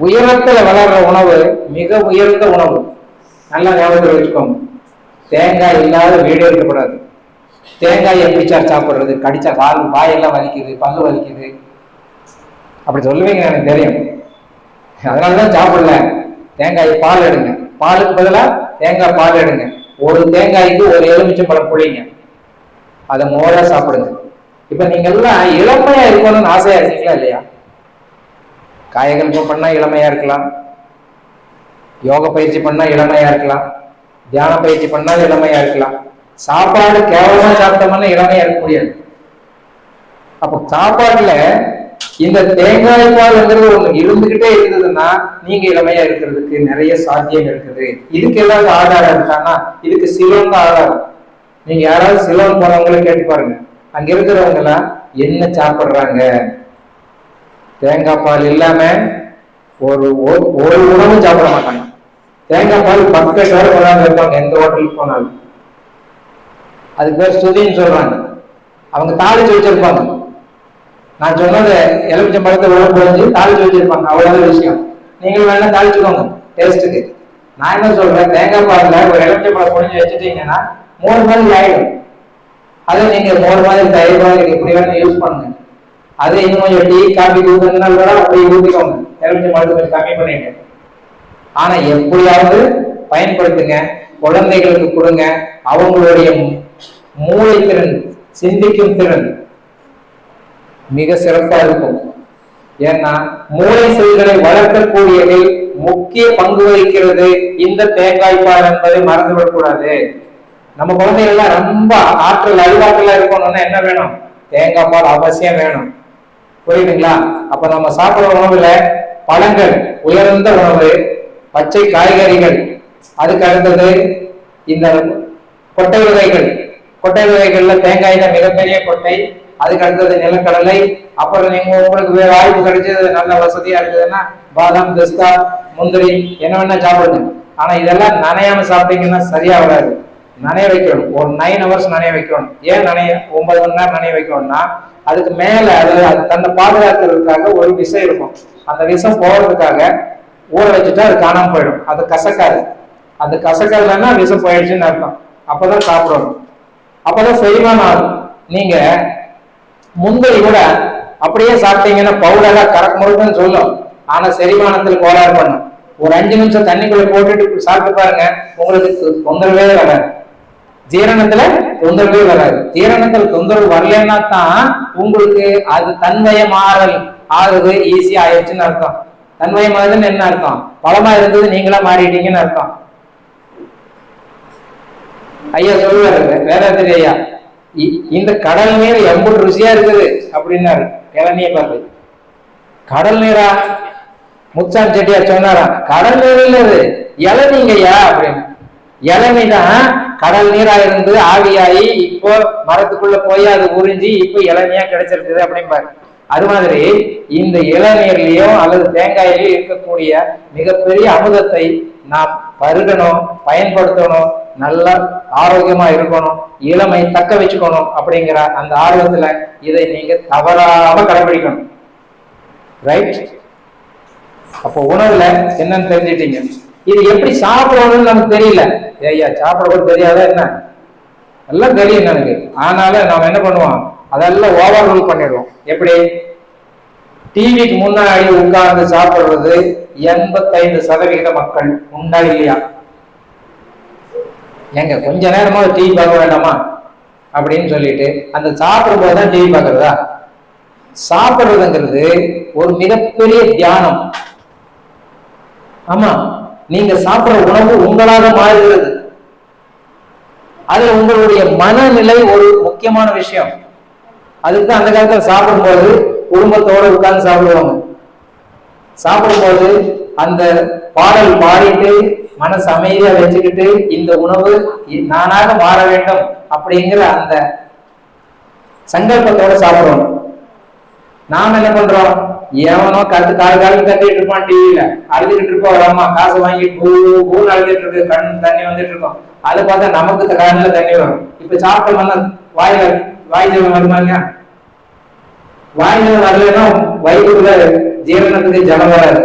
A: உயரத்துல வளர்ற உணவு மிக உயர்ந்த உணவு. நல்லா ஞாபகத்தில் வச்சுக்கோங்க. தேங்காய் இல்லாத வீடு இருக்கக்கூடாது. தேங்காய் எப்படி சாப்பிடுறது? கடிச்சா வாயெல்லாம் வலிக்குது, பல்லு வலிக்குது, அப்படி சொல்லுவீங்க, எனக்கு தெரியும். அதனாலதான் சாப்பிடல. தேங்காய் பால் எடுங்க, பாலுக்கு பதிலாக தேங்காய் பால் எடுங்க. ஒரு தேங்காய்க்கு ஒரு எலுமிச்சம்பழம் புளிங்க, அதை மோரா சாப்பிடுங்க. இப்ப நீங்க எல்லாம் இளமையா இருக்கணும்னு ஆசையா இருக்கீங்களா இல்லையா? காயகல்பம் பண்ணா இளமையா இருக்கலாம், யோக பயிற்சி பண்ணா இளமையா இருக்கலாம், தியான பயிற்சி பண்ணா இளமையா இருக்கலாம். சாப்பாடு கேவலமா சாப்பிட்டோம்னா இளமையா இருக்க முடியாது. அப்போ சாப்பாட்டுல இந்த தேங்காய் பால்ங்கிறது ஒண்ணு இருந்துகிட்டே இருந்ததுன்னா நீங்க இளமையா இருக்கிறதுக்கு நிறைய சாத்தியம் இருக்குது. இதுக்கு ஏதாவது ஆதாரம் இருக்கான்னா இதுக்கு சிலோன் ஆதாரம். நீங்க யாராவது சிலோன் போனவங்களை கேட்டு பாருங்க. அங்க இருக்கிறவங்க எல்லாம் என்ன சாப்பிடுறாங்க? தேங்காய் பால் இல்லாம ஒரு உணவும் சாப்பிட மாட்டாங்க. தேங்காய் பால் பக்கெட் வரை கொண்டாந்து இருப்பாங்க எந்த ஹோட்டலுக்கு போனாலும். அதுக்கு பேர் சுதின்னு சொல்றாங்க. அவங்க தாளிச்சு வச்சிருப்பாங்க. நான் சொன்னது எலுமிச்சம்பழத்தை உள்ள பொழிஞ்சு தாளிச்சு வச்சிருப்பாங்க, அவ்வளவு விஷயம். நீங்களும் வேணா தாளிச்சுக்கோங்க டேஸ்ட்டுக்கு. நான் என்ன சொல்றேன், தேங்காய் பால்ல ஒரு எலுமிச்சம்பழம் பொழிஞ்சு வச்சுட்டீங்கன்னா 3 மாதிரி ஆயிடும். அதை நீங்க 3 மாதிரி தயிர் மாதிரி எப்படி வேணா யூஸ் பண்ணுங்க. அது இன்னும் கொஞ்சம் டீ காபி ஊதுனால கூட அப்படியே ஊற்றிக்கோங்க. எலுமிச்சம்பழத்தை கொஞ்சம் கம்மி பண்ணிட்டு. ஆனா எப்படியாவது பயன்படுத்துங்க, குழந்தைகளுக்கு கொடுங்க. அவங்களுடைய மூளை திறன், சிந்திக்கும் திறன் மிக சிறப்பா இருக்கும். ஏன்னா மூளை செல்களை வளர்க்கக்கூடியதில் முக்கிய பங்கு வகிக்கிறது இந்த தேங்காய் பால் என்பதை மறந்துவிடக்கூடாது. நம்ம குழந்தைகள் எல்லாம் ரொம்ப ஆற்றல் அறிவாற்றலா இருக்கணும்னா என்ன வேணும்? தேங்காய் பால் அவசியம் வேணும். புரியுதுங்களா? அப்ப நம்ம சாப்பிடுற உணவுல பழங்கள் உயர்ந்த உணவு, பச்சை காய்கறிகள், அதுக்கு அடுத்தது இந்த கொட்டை வகைகள். கொட்டை வகைகள்ல தேங்காய் தான் மிகப்பெரிய கொட்டை. அதுக்கு அடுத்தது நிலக்கடலை. அப்புறம் நீங்க உங்களுக்கு வேற வாய்ப்பு கிடைச்சது, நல்ல வசதியா இருக்குதுன்னா பாதாம், பிஸ்தா, முந்திரி என்ன வேணா சாப்பிடுங்க. ஆனா இதெல்லாம் நனையாம சாப்பிட்டீங்கன்னா சரியா வராது. நனைய வைக்கணும். ஒரு 9 hours நனைய வைக்கணும். ஏன் 9 மணி நேரம் நனைய வைக்கணும்னா அதுக்கு மேல அது தன்னை பாதுகாக்கிறதுக்காக ஒரு விஷம் இருக்கும். அந்த விஷம் போறதுக்காக ஊற வச்சுட்டா அது காணாம போயிடும். அது கசக்காது. அது கசக்காதுன்னா விஷம் போயிடுச்சுன்னு அர்த்தம். அப்பதான் சாப்பிடணும். அப்பதான் செரிமானம் ஆகும். நீங்க முந்திரி கூட அப்படியே சாப்பிட்டீங்கன்னா பவுடரா கரெக்ட் முறுக்குன்னு சொல்லும். ஆனா செரிமானத்தில் கோளாறு பண்ணும். ஒரு 5 நிமிஷம் தண்ணிக்குள்ள போட்டுட்டு சாப்பிட்டு பாருங்க, உங்களுக்கு தொந்தரவே வராது. ஜீரணத்துல தொந்தரவே வராது. ஜீரணத்துல தொந்தரவு வரலன்னா தான் உங்களுக்கு அது தன்வய மாறல் ஆகுது, ஈஸியா ஆயிடுச்சுன்னு அர்த்தம். தன்வய மாறுதுன்னு என்ன அர்த்தம்? பழமா இருந்தது நீங்களா மாறிட்டீங்கன்னு அர்த்தம். ஐயா சொல்லுவாரு வேதாத்திரி ஐயா, இந்த கடல் நீர் எம்பது ருசியா இருக்குது அப்படின்னாரு. இளநீரை பார்த்து கடல் நீரா? முச்சான் செட்டியார் சொன்னாரா? கடல் நீர் இல்லது இளநீங்கய்யா அப்படின்னு. இளநீ தான் கடல் நீரா இருந்து ஆவியாகி இப்போ மரத்துக்குள்ள போய் அது உறிஞ்சி இப்போ இளநியா கிடைச்சிருக்குது அப்படிம்பாரு. அது மாதிரி இந்த இளநீர்லயும் அல்லது தேங்காயிலையும் இருக்கக்கூடிய மிகப்பெரிய அமுதத்தை நாம் பருகணும், பயன்படுத்தணும், நல்லா ஆரோக்கியமா இருக்கணும், இளமை தக்க வச்சுக்கணும். அப்படிங்கிற அந்த ஆர்வத்துல இதை நீங்க தவறாம கடைபிடிக்கணும். ரைட்? அப்போ உணவுல என்னன்னு தெரிஞ்சிட்டீங்க. இது எப்படி சாப்பிடணும்னு நமக்கு தெரியல. ஐயா சாப்பிட தெரியாதா என்ன? எல்லாம் தெரியும் எனக்கு. ஆனாலும் நாம என்ன பண்ணுவோம், அதெல்லாம் ஓவர் ரூல் பண்ணிடுவோம். எப்படி? டிவிக்கு முன்னாடி உட்கார்ந்து சாப்பிடுறது 85% மக்கள் உண்டா இல்லையா? ஏங்க கொஞ்ச நேரமா டிவி பார்க்க வேண்டாமா அப்படின்னு சொல்லிட்டு அந்த சாப்பிடும் போதுதான் டிவி பார்க்கறதா? சாப்பிடுறதுங்கிறது ஒரு மிகப்பெரிய தியானம். ஆமா, நீங்க சாப்பிடுற உணவு உங்களாக மாறுகிறது. அதுல உங்களுடைய மனநிலை ஒரு முக்கியமான விஷயம். அதுக்கு அந்த காலத்துல சாப்பிடும்போது குடும்பத்தோட உட்கார்ந்து சாப்பிடுவாங்க. சாப்பிடும்போது அந்த பாடல் பாடிட்டு மனசு அமைதியா வச்சுக்கிட்டு இந்த உணவு நானாக மாற வேண்டும் அப்படிங்கிற அந்த சங்கல்பத்தோட சாப்பிடணும். நாம என்ன பண்றோம்? எவனோ காலையில் கட்டிட்டு இருப்பான், டிவியில அழுதுகிட்டு இருப்போம், ஒரு அம்மா காசு வாங்கி பூன்னு அழுதுட்டு இருக்கு, கண் தண்ணி வந்துட்டு இருக்கோம். அதை பார்த்தா நமக்கு கண்ணில் தண்ணி வரும். இப்ப சாப்பிட்டோம்னா வாயில வருமாங்க? வாயில வரலன்னா வயிற்றுல ஜீரணத்துக்கு ஜலம் வராது,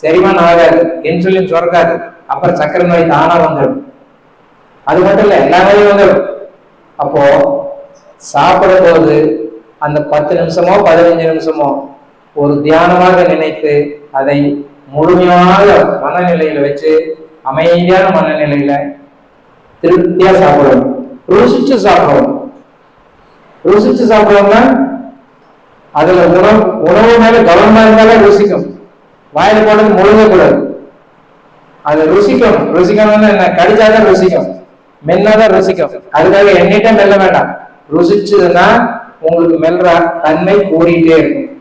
A: செரிமானம் ஆகாது, இன்சுலின் சுரக்காது, அப்புறம் சக்கரை நோய் தானா வந்துடும். அது மட்டும் இல்ல, எல்லா நோயும் வந்துடும். அப்போ சாப்பிடும் போது அந்த 10 நிமிஷமோ 15 நிமிஷமோ ஒரு தியானமாக நினைத்து அதை முழுமையாக மனநிலையில வச்சு அமைதியான மனநிலையில திருப்தியா சாப்பிடணும். ருசிச்சு சாப்பிடணும். ருசிச்சு சாப்பிடணும்னா அதுல உணவு மேல கவனமா இருந்தாலே ருசிக்கும். வாயில போடுறது முழுங்கக்கூடாது, அதை ருசிக்கணும். ருசிக்கணும்னு என்ன? கடிச்சாதான் ருசிக்கும், மென்னாதான் ருசிக்கும். அதுக்காக எண்ணிட்டே மெல்ல வேண்டாம். ருசிச்சதுன்னா உங்களுக்கு மெல்ற தன்மை கூடிட்டே இருக்கும்.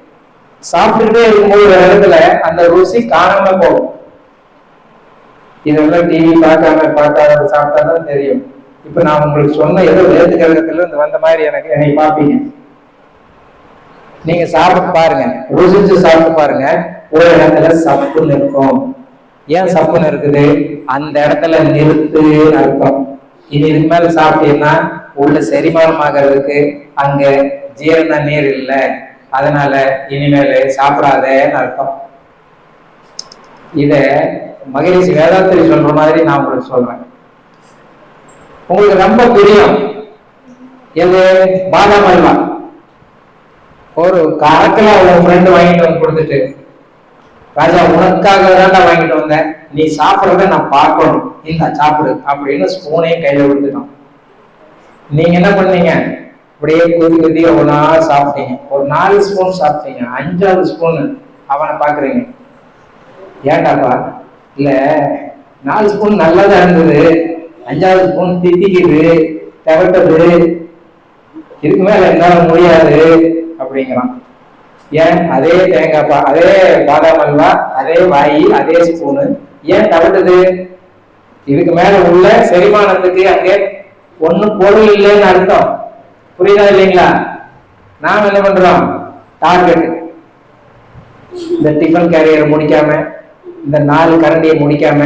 A: சாப்பிட்டுட்டே இருக்கும்போது ஒரு இடத்துல அந்த ருசி காணாம போகும். இதெல்லாம் டிவி பார்க்காத சாப்பிட்டாதான் தெரியும். இப்ப நான் உங்களுக்கு சொன்ன ஏதோ வேத்து கழகத்துல இருந்து வந்த மாதிரி என்னை பார்ப்பீங்க. நீங்க சாப்பிட்டு பாருங்க, ருசிச்சு சாப்பிட்டு பாருங்க. ஒரு இடத்துல சப்புன்னு இருக்கும். ஏன் சப்புன்னு இருக்குது? அந்த இடத்துல நிறுத்துன்னு அர்த்தம். இனி இதுக்கு மேல சாப்பிட்டீங்கன்னா உள்ள செரிமானம் ஆகிறதுக்கு அங்க ஜீரண நீர் இல்லை, அதனால இனிமேல் சாப்பிடாதேன்னு அர்த்தம். இத மகரிஷி வேதாத்திரி சொல்ற மாதிரி நான் உங்களுக்கு சொல்றேன். உங்களுக்கு ரொம்ப பிரியம் எது? பாதாம் அல்வா. ஒரு கணக்குல உங்க ஃப்ரெண்டு வாங்கிட்டு வந்து கொடுத்துட்டு, ராஜா உனக்காக தான் வாங்கிட்டு வந்தேன், நீ சாப்பிட்றத நான் பார்க்கணும், இந்த சாப்பிடு அப்படின்னு ஸ்பூனையும் கையில கொடுத்துட்டோம். நீங்க என்ன பண்ணீங்க? அப்படியே குதி ஒன்னா சாப்பிட்டீங்க. ஒரு 4 ஸ்பூன் சாப்பிட்டீங்க. 5வது ஸ்பூன் அவனை பாக்குறீங்க, ஏண்டாப்பா? இல்ல 4 ஸ்பூன் நல்லதா இருந்தது, 5வது ஸ்பூன் தித்திக்குது, தவட்டது, இதுக்கு மேல என்னால முடியாது அப்படிங்கிறான். ஏன்? அதே தேங்காய் அதே பாதாம் அல்வா, அதே வாயி, அதே ஸ்பூனு, ஏன் தவட்டுது? இதுக்கு மேல உள்ள செரிமானத்துக்கு அங்கே ஒண்ணும் பொருள் இல்லைன்னு அர்த்தம். புரியுதா இல்லைங்களா? நாம என்ன பண்றோம்? டார்கெட், இந்த டிஃபன் கேரியரை முடிக்காம, இந்த 4 கரண்டியை முடிக்காம,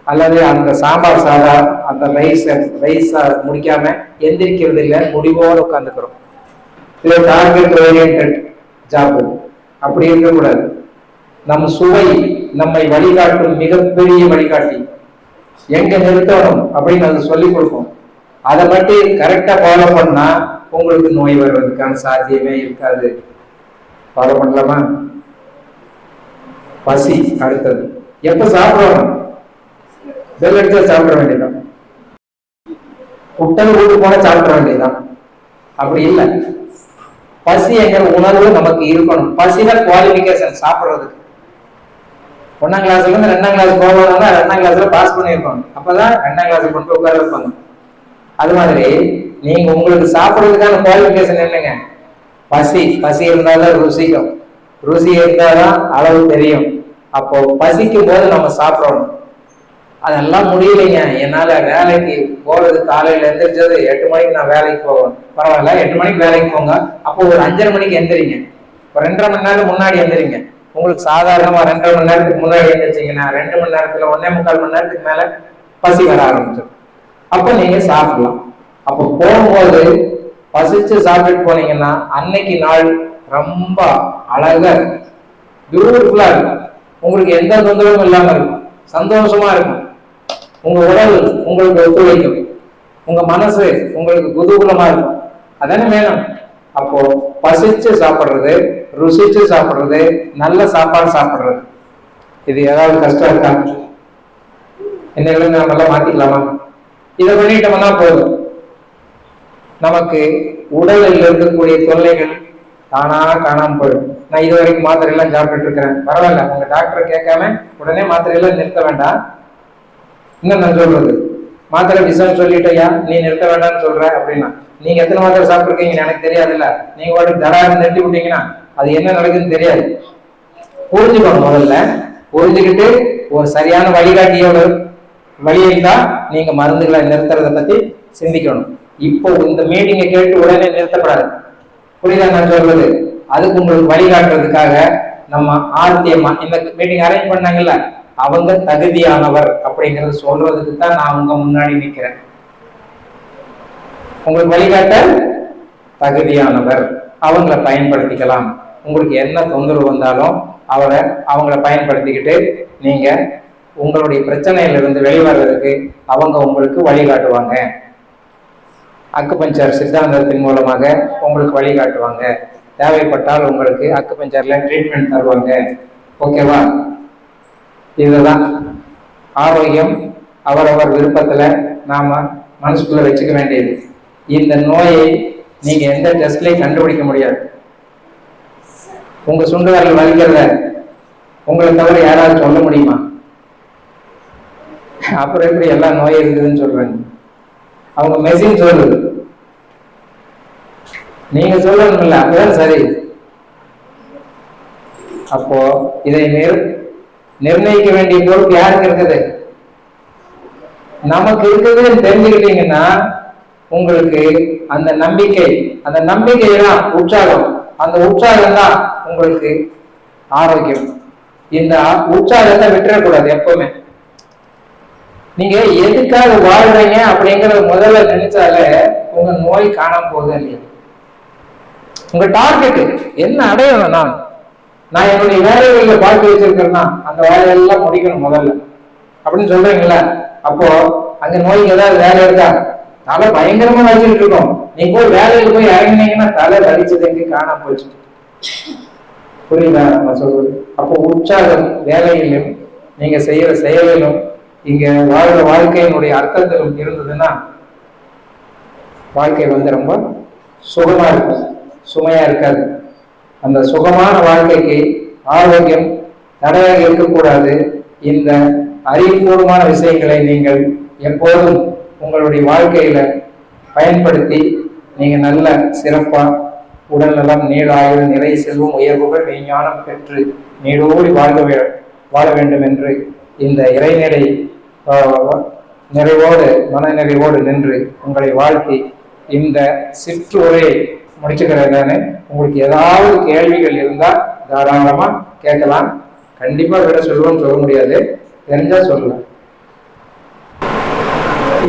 A: அல்லது அந்த சாம்பார் சாதம் அந்த ரைஸ் முடிக்காம எந்திரிக்கிறது இல்லை, முடிவோடு உட்காந்துக்கிறோம். இது டார்கெட் ஓரியன்டட் ஜாப். அப்படி இருக்கக்கூடாது. நம்ம சுவை நம்மை வழிகாட்டும் மிகப்பெரிய வழிகாட்டி. எங்க நிறுத்தணும் அப்படின்னு அது சொல்லிக் கொடுக்கும். அதை மட்டும் கரெக்டா ஃபாலோ பண்ணா உங்களுக்கு நோய் வருவதற்கான சாத்தியமே இருக்காது. ஃபாலோ பண்ணலாமா? பசி அடுத்தது. எப்ப சாப்பிடணும்? பெல் அடிச்சா சாப்பிட வேண்டியதான், புட்டல் வீட்டு போன சாப்பிட வேண்டியதான். அப்படி இல்லை. பசி என்கிற உணர்வு நமக்கு இருக்கணும். பசிதான் குவாலிபிகேஷன் சாப்பிட்றதுக்கு. 1ஆம் கிளாஸ்ல இருந்து 2ஆம் கிளாஸ் போகணும்னா 2ஆம் கிளாஸ்ல பாஸ் பண்ணிருக்கணும். அப்பதான் 2ஆம் கிளாஸ் கொண்டு உட்கார வைப்பாங்க. அது மாதிரி நீங்க உங்களுக்கு சாப்பிட்றதுக்கான குவாலிபிகேஷன் என்னங்க? பசி இருந்தாலும் ருசிக்கும், ருசி இருந்தாதான் அளவு தெரியும். அப்போ பசிக்கும் போது நம்ம சாப்பிடணும். அதெல்லாம் முடியலைங்க, என்னால வேலைக்கு போறது காலையில எந்திரிச்சது 8 மணிக்கு நான் வேலைக்கு போவேன். பரவாயில்ல, 8 மணிக்கு வேலைக்கு போங்க. அப்போ ஒரு 5:30 மணிக்கு எந்திரிங்க. ஒரு 2.5 மணி நேரம் முன்னாடி எந்திரிங்க. உங்களுக்கு சாதாரணமா 2.5 மணி நேரத்துக்கு முன்னாடி எந்திரிச்சிங்கன்னா 2 மணி நேரத்துல 1.25 மணி நேரத்துக்கு மேல பசி வர ஆரம்பிச்சிடும். அப்போ நீங்க சாப்பிடலாம். அப்போ போகும்போது பசிச்சு சாப்பிட்டுட்டு போனீங்கன்னா அன்னைக்கு நாள் ரொம்ப அழகா பியூட்டிஃபுல்லா இருக்கும். உங்களுக்கு எந்த தொந்தரவும் இல்லாம இருக்கும், சந்தோஷமா இருக்கும். உங்க உடல் உங்களுக்கு ஒத்துழைக்கும், உங்க மனசு உங்களுக்கு குதூகலமா இருக்கும். அதானே வேணும். அப்போ பசிச்சு சாப்பிடுறது, ருசிச்சு சாப்பிடுறது, நல்ல சாப்பாடு சாப்பிடுறது, இது ஏதாவது கஷ்டம் இருக்கா? என்ன நம்ம எல்லாம் மாத்திக்கலாமா? இதை பண்ணிட்டோம்னா போதும், நமக்கு உடலில் இருக்கக்கூடிய தொல்லைகள் தானா காணாம போயிடும். நான் இது வரைக்கும் மாத்திரை எல்லாம் சாப்பிட்டு இருக்கிறேன், பரவாயில்ல, உங்க டாக்டர் கேட்காம உடனே மாத்திரை எல்லாம் நிறுத்த வேண்டாம். இன்னும் நான் சொல்றது, மாத்திரை விஷம் சொல்லிட்டயா நீ நிறுத்த வேண்டாம்னு சொல்ற அப்படின்னா, நீங்க எத்தனை மாத்திரை சாப்பிட்டுருக்கீங்கன்னு எனக்கு தெரியாதுல்ல. நீங்க வாட்டுக்கு தடாரம் நிறுத்தி விட்டீங்கன்னா அது என்ன நடக்குதுன்னு தெரியாது. புரிஞ்சுக்கணும், முதல்ல புரிஞ்சுக்கிட்டு ஒரு சரியான வழிகாட்டியோட வழியை தான் நீங்க மருந்துகளை நிறுத்துறத பத்தி சிந்திக்கணும். இப்போ இந்த மீட்டிங்கை கேட்டு உடனே நிறுத்தப்படாது, புரியுதா நான் சொல்றது? அதுக்கு உங்களுக்கு வழிகாட்டுறதுக்காக நம்ம ஆர்த்தியமா இந்த மீட்டிங் அரேஞ்ச் பண்ணாங்கல்ல, அவங்க தகுதியானவர் அப்படிங்கறத சொல்றதுக்கு தான் நான் உங்க முன்னாடி நிற்கிறேன். உங்களுக்கு வழிகாட்ட தகுதியானவர், அவங்கள பயன்படுத்திக்கலாம். உங்களுக்கு என்ன தொந்தரவு வந்தாலும் அவங்கள பயன்படுத்திக்கிட்டு நீங்க உங்களுடைய பிரச்சனையிலிருந்து வெளிவரதுக்கு அவங்க உங்களுக்கு வழிகாட்டுவாங்க. அக்குபஞ்சர் சித்தாந்தத்தின் மூலமாக உங்களுக்கு வழிகாட்டுவாங்க. தேவைப்பட்டால் உங்களுக்கு அக்குபஞ்சர்ல ட்ரீட்மெண்ட் தருவாங்க. ஓகேவா? இதுதான் ஆரோக்கியம். அவரவர் விருப்பத்துல நாம மனசுக்குள்ள வச்சுக்க வேண்டியது. இந்த நோயை நீங்க எந்த டெஸ்ட்லயும் கண்டுபிடிக்க முடியாது. உங்க சுண்டு வரல் வலிக்கிறத உங்களை தவிர யாராவது சொல்ல முடியுமா? அப்புறம் எப்படி எல்லா நோய் இருக்குதுன்னு சொல்றாங்க? அவங்க மெஷின் சொல்லுது, நீங்க சொல்லணும்ல, அதுதான் சரி. அப்போ இதை நிர்ணயிக்க வேண்டிய பொறுப்பு யாருக்கு இருக்குது? நமக்கு இருக்குதுன்னு தெரிஞ்சுக்கிட்டீங்கன்னா உங்களுக்கு அந்த நம்பிக்கைதான் உற்சாகம். அந்த உற்சாகம் தான் உங்களுக்கு ஆரோக்கியம். இந்த உற்சாகத்தை விட்டுறக்கூடாது எப்பவுமே. நீங்க எதுக்காக வாழ்றீங்க அப்படிங்கறத முதல்ல நினைச்சாலே உங்க நோய் காணாம போகுது இல்லையா? உங்க டார்கெட் என்ன அடையணும்? நான் என்னுடைய வேலைகளில் பார்த்து வச்சிருக்கேன்னா அந்த வேலையெல்லாம் முடிக்கணும் முதல்ல அப்படின்னு சொல்றீங்களா? அப்போ அங்க நோய்க்கு ஏதாவது வேலை இருக்கா? தலை பயங்கரமா வச்சுட்டு இருக்கோம். நீங்க போய் வேலையில போய் இறங்கினீங்கன்னா தலை வலிச்சது எங்க காணாம போச்சு. புரியுதா நம்ம சொல்றது? அப்போ உற்சாகம் வேலையிலும் நீங்க செய்யற செயலிலும் இங்க வாழ்ற வாழ்க்கையினுடைய அர்த்தத்திலும் இருந்ததுன்னா வாழ்க்கை ரொம்ப சுகமா இருக்கும், சுமையா இருக்காது. அந்த சுகமான வாழ்க்கைக்கு ஆரோக்கியம் தடையாக இருக்கக்கூடாது. இந்த அறிவுபூர்வமான விஷயங்களை நீங்கள் எப்போதும் உங்களுடைய வாழ்க்கையில பயன்படுத்தி நீங்க நல்ல சிறப்பா உடல் நலம், நீளாயுள், நிறை செல்வம், உயர்வுகள், மெய்ஞானம் பெற்று நீடோடி வாழ வேண்டும் என்று இந்த இறைநிலை நிறைவோடு மன நிறைவோடு நின்று உங்களை வாழ்த்தி இந்த சிற்றுரையை முடிச்சுக்கிறேன். உங்களுக்கு ஏதாவது கேள்விகள் இருந்தால் தாராளமா கேட்கலாம். கண்டிப்பா விட சொல்லுவோம்னு சொல்ல முடியாது, தெரிஞ்சா சொல்லலாம்.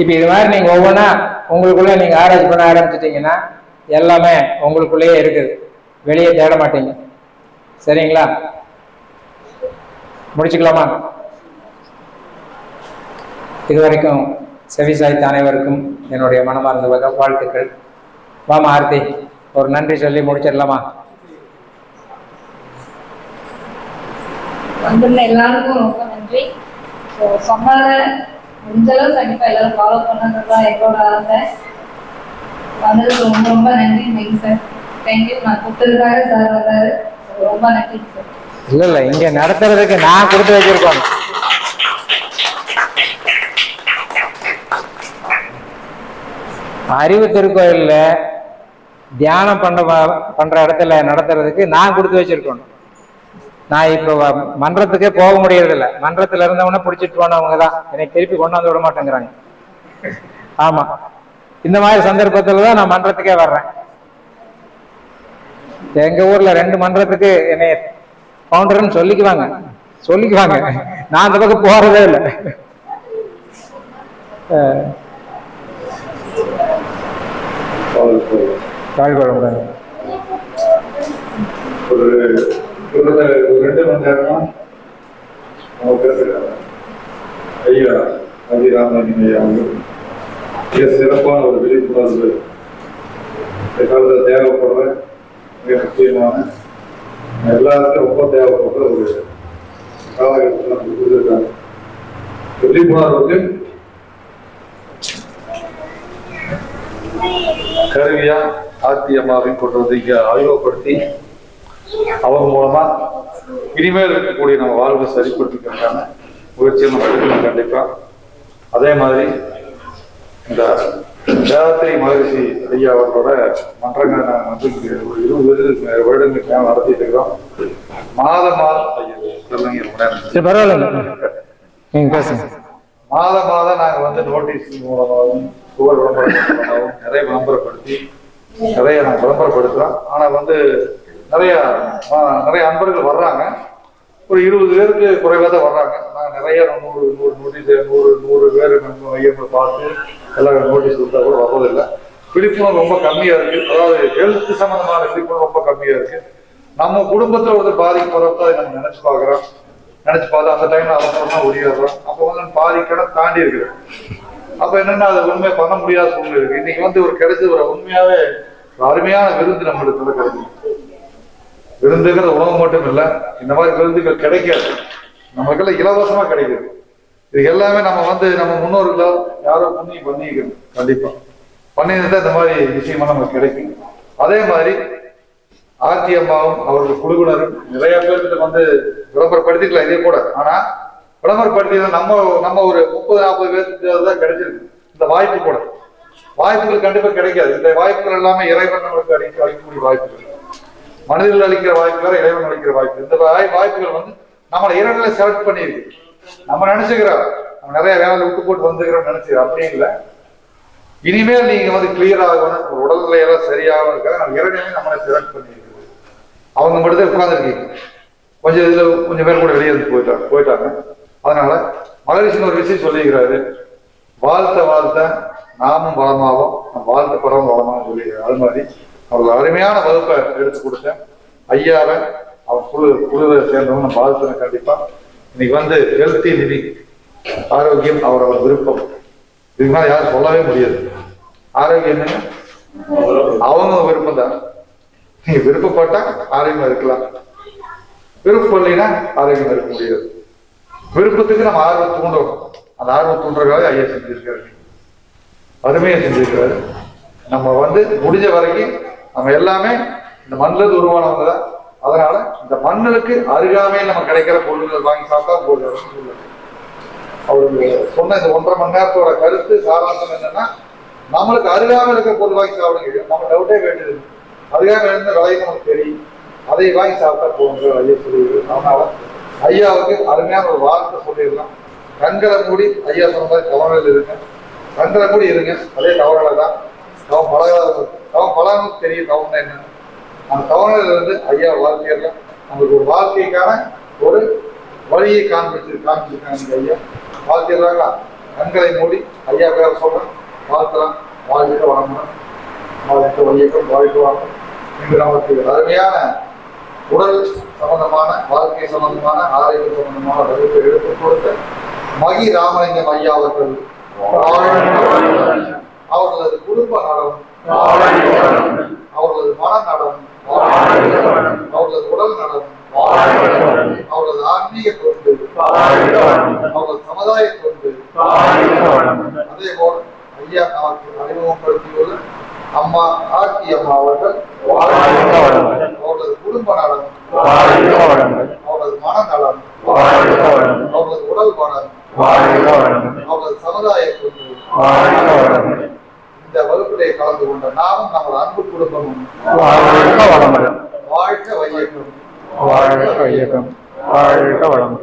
A: இப்ப இது மாதிரி நீங்க ஒவ்வொன்றா உங்களுக்குள்ள நீங்க ஆராய்ச்சி பண்ண ஆரம்பிச்சிட்டீங்கன்னா எல்லாமே உங்களுக்குள்ளேயே இருக்குது, வெளியே தேட மாட்டீங்க. சரிங்களா? முடிச்சுக்கலாமா? இதுவரைக்கும் செவிசாய்த்த அனைவருக்கும் என்னுடைய மனமார்ந்த வாழ்த்துக்கள். வாமா ஆர்த்தி, ஒரு நன்றி சொல்லி முடிச்சிடலாமா?
B: வந்துள்ள எல்லாருக்கும் ரொம்ப நன்றி. சொன்னத முடிஞ்சளவு கண்டிப்பா எல்லாரும் ஃபாலோ பண்ணதான் எங்களோட ஆசை. வந்ததுக்கு ரொம்ப ரொம்ப நன்றி மெயின் சார். தேங்க்யூ. நான் கொடுத்ததுக்காக சார் வந்தாரு, ரொம்ப நன்றி சார்.
A: இல்ல இங்க நடத்துறதுக்கு நான் கொடுத்து வச்சிருக்கோம். அறிவு திருக்கோயில்ல தியானம் பண்ற இடத்துல நடத்துறதுக்கு நான் கொடுத்து வச்சிருக்கோம். நான் இப்ப மன்றத்துக்கே போக முடியறதில்ல. மன்றத்துல இருந்தவன பிடிச்சிட்டு போனவங்க தான் எனக்கு திருப்பி கொண்டாந்து விட மாட்டேங்கிறாங்க. ஆமா, இந்த மாதிரி சந்தர்ப்பத்துலதான் நான் மன்றத்துக்கே வர்றேன். எங்க ஊர்ல 2 மன்றத்துக்கு என்னை பவுண்டர்னு சொல்லிக்குவாங்க. நான் அந்த பக்கம் போறதே இல்லை.
C: ஒரு 2 மணி நேரமா ஐயா அதிராமலிங்க ஐயா மிக சிறப்பான ஒரு விழிப்புணர்வு இந்த காலத்தில் தேவைப்படுற மிக முக்கியமான எல்லாருக்கும் ரொம்ப தேவைப்படுற ஒரு காலகட்டத்தில் நமக்கு கொடுத்துருக்காங்க. விழிப்புணர்வுக்கு கருவியா ஆர்த்தி அம்மாவையும் கொண்டு வந்து இங்க அறிமுகப்படுத்தி அவங்க மூலமா இனிமேல் இருக்கக்கூடிய நம்ம வாழ்வை சரிப்படுத்திக்கிறதுக்கான முயற்சியை நம்ம எடுக்கணும் கண்டிப்பா. அதே மாதிரி இந்த வேதாத்திரி மகரிஷி ஐயா அவர்களோட மன்றங்கள் நாங்கள் வந்து ஒரு 20 வருடங்களுக்கு மேலே நடத்திட்டு இருக்கிறோம். மாதம் நாங்கள் வந்து நோட்டீஸ் மூலமாகவும் சுவர் விளம்பரம் மூலமாகவும் நிறைய விளம்பரப்படுத்தி நிறைய நாங்கள் விளம்பரப்படுத்துகிறோம். ஆனால் வந்து நிறைய அன்பர்கள் வர்றாங்க. ஒரு 20 பேருக்கு குறைவாக தான் வர்றாங்க. நாங்கள் நிறைய 100 நோட்டீஸ் 100 பேர் நம்ம ஐயங்களை பார்த்து எல்லாம் நோட்டீஸ் கொடுத்தா கூட வர்றதில்லை. விழிப்புணர்வு ரொம்ப கம்மியாக இருக்குது. அதாவது ஹெல்த் சம்மந்தமான விழிப்புணர்வு ரொம்ப கம்மியாக இருக்குது. நம்ம குடும்பத்தில் ஒரு பாதிக்கப்படுறப்ப அதை நம்ம நினச்சி பார்க்குறோம். நினச்சி பார்த்து அந்த டைமில் அவசரமா ஒடியாடுறோம். அப்போ வந்து பாதிக்கடை தாண்டி இருக்குது. அப்போ என்னென்னா அதை உண்மையை பண்ண முடியாத சூழ்நிலை இருக்குது. இன்னைக்கு வந்து ஒரு கிடைச்சது ஒரு உண்மையாகவே அருமையான விருந்து நம்மளுக்கு கிடைக்கும். விருந்துங்கிற உணவு மட்டும் இல்லை, இந்த மாதிரி விருந்துகள் கிடைக்காது, நம்மளுக்கெல்லாம் இலவசமா கிடைக்குது. இது எல்லாமே நம்ம வந்து நம்ம முன்னோர்களோ யாரோ பண்ணிக்கணும். கண்டிப்பா பண்ணியிருந்தா இந்த மாதிரி விஷயமா நமக்கு கிடைக்கும். அதே மாதிரி ஆர்த்தி அம்மாவும் அவர்கள் குழுவினரும் நிறைய பேருக்கு வந்து விளம்பரப்படுத்திக்கலாம் இதே கூட. ஆனா விளம்பரப்படுத்தி நம்ம ஒரு 30-40 பேருக்கு தான் கிடைச்சிருக்கு இந்த வாய்ப்பு கூட. வாய்ப்புகள் கண்டிப்பா கிடைக்காது. இந்த வாய்ப்புகள் எல்லாமே இறைவன் நம்மளுக்கு அளிக்கக்கூடிய வாய்ப்புகள். மனிதர்கள் அளிக்கிற வாய்ப்பு வேற, இறைவன் அளிக்கிற வாய்ப்பு. இந்த வாய்ப்புகள் வந்து நம்மளை இறைவனை செலக்ட் பண்ணியிருக்கு. நம்ம நினைச்சுக்கிறோம் நம்ம நிறைய வேலை விட்டு போட்டு வந்துக்கிறோம் நினைச்சுக்கிறோம். அப்படி இல்லை. இனிமேல் நீங்க வந்து கிளியர் ஆகணும், உடல்நிலையெல்லாம் சரியாகவும் இருக்காது. நம்ம இறைவனே நம்மளை செலக்ட் பண்ணியிருக்கு. அவங்க மட்டும் உட்கார்ந்துருக்கீங்க. கொஞ்சம் பேர் கூட வெளியே வந்து போயிட்டாங்க. அதனால மகரிஷின்னு ஒரு விஷயம் சொல்லிக்கிறாரு, வாழ்த்த நாமும் வளமாவோம், வாழ்த்த படம் வளமாவும் சொல்லிக்கிறார். அது மாதிரி அவர்கள் அருமையான வகுப்பை எடுத்து கொடுத்தேன். ஐயாவை அவர் குழுவை சேர்ந்தவங்க நான் வாழ்த்துறேன். கண்டிப்பா இன்னைக்கு வந்து ஹெல்த்தி லிவிங், ஆரோக்கியம் அவரோட விருப்பம். இதுக்கு மேலே யாரும் சொல்லவே முடியாது. ஆரோக்கியம் அவங்க விருப்பம் தான். நீங்க விருப்பப்பட்டா ஆரோக்கியமா இருக்கலாம், விருப்பம் இல்லைன்னா ஆரோக்கியமா இருக்க முடியாது. விருப்பத்துக்கு நம்ம ஆர்வம் தூண்டணும். அந்த ஆர்வம் தூண்டுறதுக்காக ஐயா செஞ்சிருக்காரு, அருமையா செஞ்சிருக்காரு. நம்ம வந்து முடிஞ்ச வரைக்கும் நம்ம எல்லாமே இந்த மண்ணிலிருந்து உருவானவங்க தான். அதனால இந்த மண்ணுக்கு அருகாமையில் நம்ம கிடைக்கிற பொருள்கள் வாங்கி சாப்பிட்டா போதும். அவருக்கு சொன்ன இந்த 1.5 மணி நேரத்தோட கருத்து சாராம்சம் என்னன்னா, நம்மளுக்கு அருகாமையில் இருக்கிற பொருள் வாங்கி சாப்பிடுங்க. நம்ம டவுட்டே வேண்டியது, அருகாமையில் இருந்த விலையை நமக்கு தெரியும், அதை வாங்கி சாப்பிட்டா போகுங்க ஐயா சொல்லிடுது. அதனால ஐயாவுக்கு அருமையான ஒரு வார்த்தை சொல்லிடலாம். கண்களை மூடி ஐயா சொன்ன மாதிரி கவனங்கள் இருங்க, கண்களை மூடி இருங்க. அதே கவனங்களை தான் கவனம் பழகும் தெரியும். கவனம் என்ன அந்த கவனங்கள் இருந்து ஐயா வாழ்க்கையெல்லாம் நம்மளுக்கு ஒரு வாழ்க்கைக்கான ஒரு வழியை காண்பிச்சிருக்காங்க ஐயா. வாழ்க்கையிறாங்களா? கண்களை மூடி ஐயா பேர் சொல்றேன், வாழ்த்தலாம். வாழ்க்கை வளமுடன், வாழ்க்கை வையக்கம், வாழ்க்கை வாங்க. இன்று நமக்கு அருமையான உடல் சம்பந்தமான, வாழ்க்கை சம்பந்தமான, ஆரோக்கிய சம்பந்தமான வகுப்பை எடுத்துக் கொடுத்த மகி ராமலிங்கம் ஐயா அவர்கள் அவர்களது குடும்ப நலம், அவர்களது மனநலம், அவர்களது உடல் நலம், அவர்களது ஆன்மீக தொண்டு, அவர்களது சமுதாய தொண்டு, அதே போல் ஐயா நமக்கு அறிமுகப்படுத்தியுள்ள அம்மா ஆர்த்தி அம்மா அவர்கள் அவர்களது குடும்ப நலம், அவர்களது மனநலம், அவர்களது உடல் மனம், அவர்களது சமுதாய தொண்டு, இந்த வகுப்பிலே கலந்து கொண்ட நாமும் நமது அன்பு குடும்பமும் வாழ்க வையகம், வாழ்க வையகம், வாழ்க வளம்.